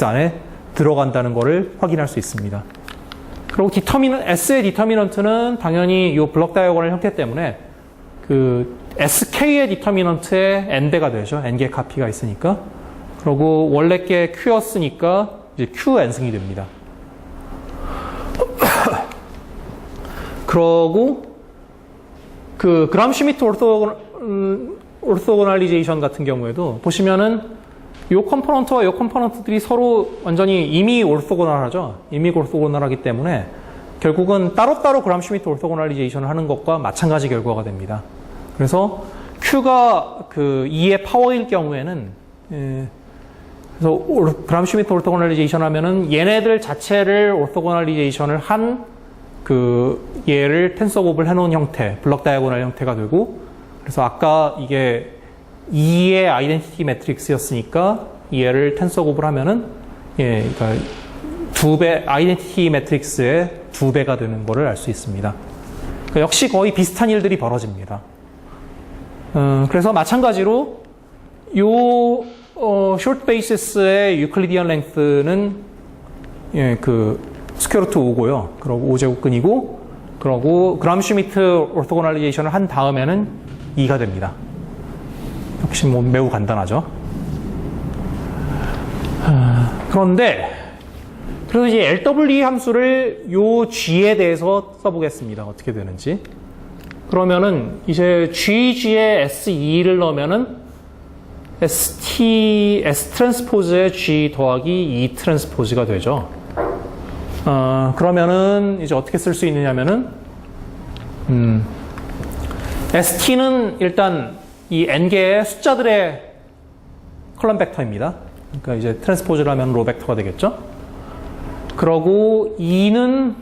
안에 들어간다는 것을 확인할 수 있습니다. 그리고 S의 디터미넌트는 당연히 이 블록 다이아고널 형태 때문에 그 SK의 디터미넌트의 n배가 되죠. n개 카피가 있으니까. 그리고 원래 게 Q였으니까 이제 Qn승이 됩니다. 그러고 그 그람 슈미트 오르토고널리제이션 같은 경우에도 보시면은 요 컴포넌트와 요 컴포넌트들이 서로 완전히 이미 오르토고널하죠. 이미 오르토고널하기 때문에 결국은 따로따로 그람 슈미트 오르토고널리제이션을 하는 것과 마찬가지 결과가 됩니다. 그래서 Q가 그 2의 파워일 경우에는 그래서 그람 슈미트 오르토고널리제이션 하면은 얘네들 자체를 오르토고널리제이션을 한 그 얘를 텐서 곱을 해놓은 형태, 블록 다이아고널 형태가 되고 그래서 아까 이게 2의 아이덴티티 매트릭스였으니까 얘를 텐서 곱을 하면은 그러니까 2배 아이덴티티 매트릭스의 2배가 되는 거를 알 수 있습니다. 그러니까 역시 거의 비슷한 일들이 벌어집니다. 그래서 마찬가지로 요 short basis의 유클리디안 랭스는 그 스퀘어 루트 5고요. 그리고 5제곱근이고 그리고 그람 슈미트 오르토고널리제이션을 한 다음에는 2가 됩니다. 역시 뭐 매우 간단하죠. 그런데 그래서 이제 LWE 함수를 요 G에 대해서 써보겠습니다. 어떻게 되는지. 그러면은 이제 GG에 S2를 넣으면은 S 트랜스포즈의 G 더하기 E 트랜스포즈가 되죠. 그러면은 이제 어떻게 쓸 수 있느냐면은 ST는 일단 이 n개의 숫자들의 컬럼 벡터입니다. 그러니까 이제 트랜스포즈를 하면 로 벡터가 되겠죠. 그러고 E는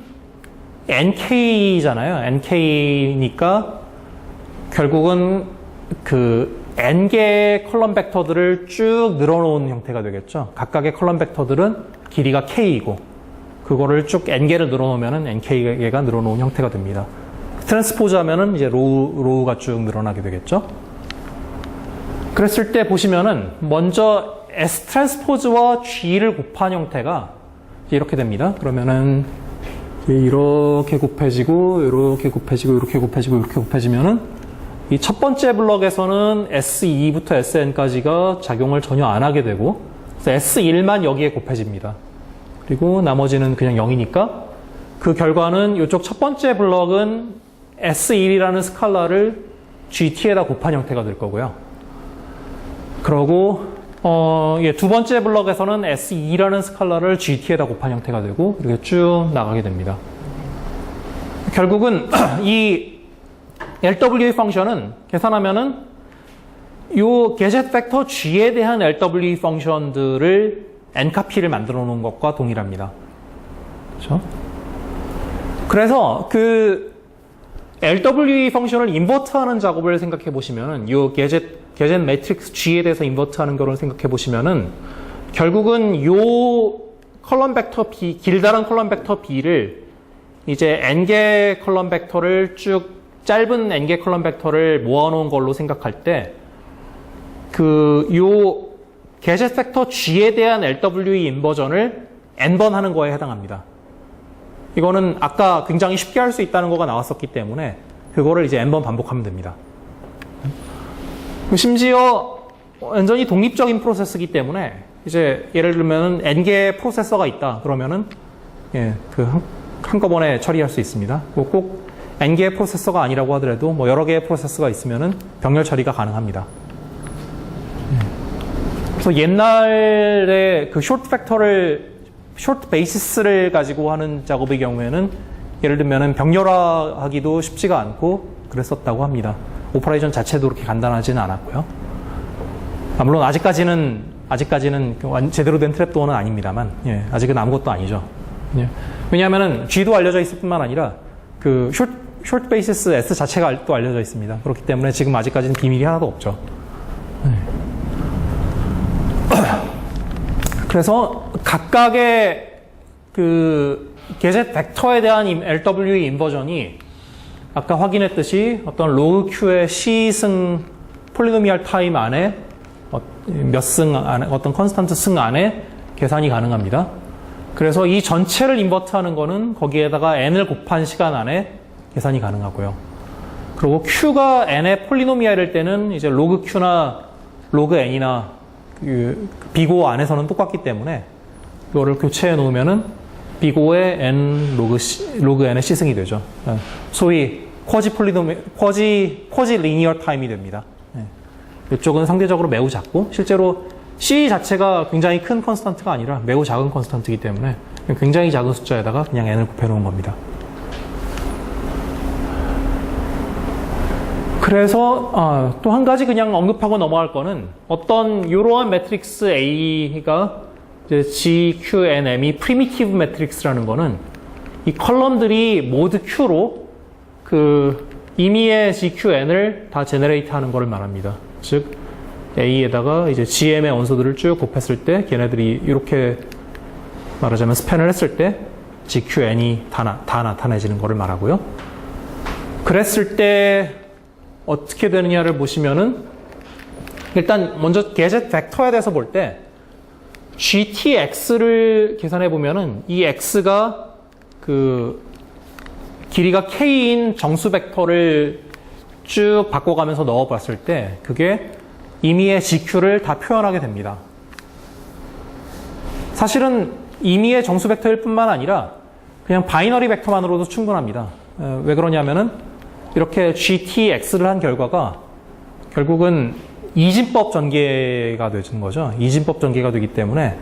nk잖아요. nk니까 결국은 그 n개의 컬럼 벡터들을 쭉 늘어놓은 형태가 되겠죠. 각각의 컬럼 벡터들은 길이가 k이고 그거를 쭉 n개를 늘어놓으면 nk개가 늘어놓은 형태가 됩니다. 트랜스포즈 하면은 이제 로우가 쭉 늘어나게 되겠죠. 그랬을 때 보시면은 먼저 S 트랜스포즈와 G를 곱한 형태가 이렇게 됩니다. 그러면은 이렇게 곱해지고 이렇게 곱해지고 이렇게 곱해지고 이렇게 곱해지면은 이 첫 번째 블럭에서는 S2부터 Sn까지가 작용을 전혀 안 하게 되고 그래서 S1만 여기에 곱해집니다. 그리고 나머지는 그냥 0이니까 그 결과는 이쪽 첫 번째 블럭은 S1이라는 스칼라를 GT에다 곱한 형태가 될 거고요. 그러고 두 번째 블럭에서는 S2라는 스칼라를 GT에다 곱한 형태가 되고 이렇게 쭉 나가게 됩니다. 결국은 이 LWE 펑션은 계산하면은 요 게젯 벡터 G에 대한 LWE 펑션들을 n카피를 만들어 놓은 것과 동일합니다. 그렇죠? 그래서 그 LWE 펑션을 인버트하는 작업을 생각해 보시면은 요 게젯 매트릭스 G에 대해서 인버트하는 거를 생각해 보시면은 결국은 요 컬럼 벡터 B, 길다란 컬럼 벡터 B를 이제 n개 컬럼 벡터를 쭉 짧은 n개 컬럼 벡터를 모아놓은 걸로 생각할 때 요 게젯 벡터 G에 대한 LWE 인버전을 n번 하는 거에 해당합니다. 이거는 아까 굉장히 쉽게 할 수 있다는 거가 나왔었기 때문에 그거를 이제 n번 반복하면 됩니다. 심지어 완전히 독립적인 프로세스이기 때문에 이제 예를 들면 n개의 프로세서가 있다 그러면은 한꺼번에 처리할 수 있습니다. 꼭 n개의 프로세서가 아니라고 하더라도 뭐 여러 개의 프로세서가 있으면은 병렬 처리가 가능합니다. 그래서 옛날에 그 short basis를 가지고 하는 작업의 경우에는 예를 들면은 병렬화하기도 쉽지가 않고 그랬었다고 합니다. 오퍼레이션 자체도 그렇게 간단하지는 않았고요. 물론 아직까지는 제대로 된 트랩도어는 아닙니다만, 아직은 아무것도 아니죠. 왜냐하면은 G도 알려져 있을 뿐만 아니라 그 short basis S 자체가 또 알려져 있습니다. 그렇기 때문에 지금 아직까지는 비밀이 하나도 없죠. 그래서 각각의 그 게젯 벡터에 대한 LWE 인버전이 아까 확인했듯이 어떤 로그 Q의 C승 폴리노미얼 타임 안에 몇 승 안에 어떤 컨스탄트 승 안에 계산이 가능합니다. 그래서 이 전체를 인버트하는 거는 거기에다가 n을 곱한 시간 안에 계산이 가능하고요. 그리고 Q가 n의 폴리노미얼일 때는 이제 로그 Q나 로그 n이나 그 비고 안에서는 똑같기 때문에 이거를 교체해 놓으면은 비고의 n 로그 n의 C승이 되죠. 소위 쿼지 리니어 타임이 됩니다. 이쪽은 상대적으로 매우 작고 실제로 C 자체가 굉장히 큰 컨스탄트가 아니라 매우 작은 컨스탄트이기 때문에 굉장히 작은 숫자에다가 그냥 n을 곱해 놓은 겁니다. 그래서 또 한 가지 그냥 언급하고 넘어갈 거는 어떤 이러한 매트릭스 A가 이제 G, Q, N, M이 프리미티브 매트릭스라는 거는 이 컬럼들이 모두 Q로 그 임의의 G, Q, N을 다 제너레이트 하는 거를 말합니다. 즉 A에다가 이제 GM의 원소들을 쭉 곱했을 때 걔네들이 이렇게 말하자면 스팬을 했을 때 G, Q, N이 다 나타내지는 거를 말하고요. 그랬을 때 어떻게 되느냐를 보시면은 일단 먼저 게젯 벡터에 대해서 볼 때 GTX를 계산해 보면은 이 X가 그 길이가 K인 정수 벡터를 쭉 바꿔가면서 넣어봤을 때 그게 임의의 GQ를 다 표현하게 됩니다. 사실은 임의의 정수 벡터일 뿐만 아니라 그냥 바이너리 벡터만으로도 충분합니다. 왜 그러냐면은 이렇게 GTX를 한 결과가 결국은 이진법 전개가 되는 거죠. 이진법 전개가 되기 때문에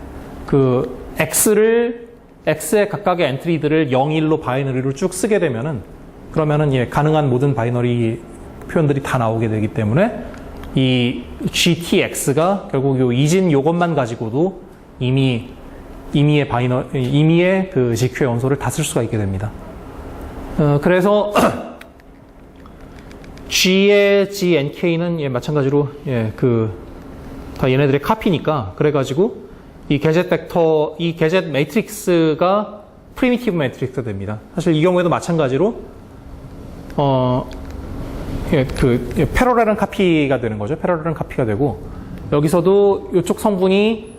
그 X를 X의 각각의 엔트리들을 0, 1로 바이너리로 쭉 쓰게 되면은 그러면은 예, 가능한 모든 바이너리 표현들이 다 나오게 되기 때문에 이 GTX가 결국 요 이진 요것만 가지고도 임의의 그 GQ의 원소를 다 쓸 수가 있게 됩니다. 그래서 G의 GNK는 예, 마찬가지로 예, 다 얘네들의 카피니까 그래가지고 이 게젯 벡터, 이 게젯 매트릭스가 프리미티브 매트릭스가 됩니다. 사실 이 경우에도 마찬가지로 패러렐한 카피가 되는 거죠. 패러렐한 카피가 되고 여기서도 이쪽 성분이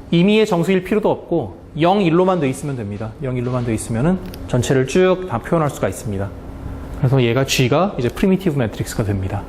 임의의 정수일 필요도 없고 0, 1로만 돼 있으면 됩니다. 0, 1로만 돼 있으면은 전체를 쭉 다 표현할 수가 있습니다. 그래서 얘가 G가 이제 프리미티브 매트릭스가 됩니다.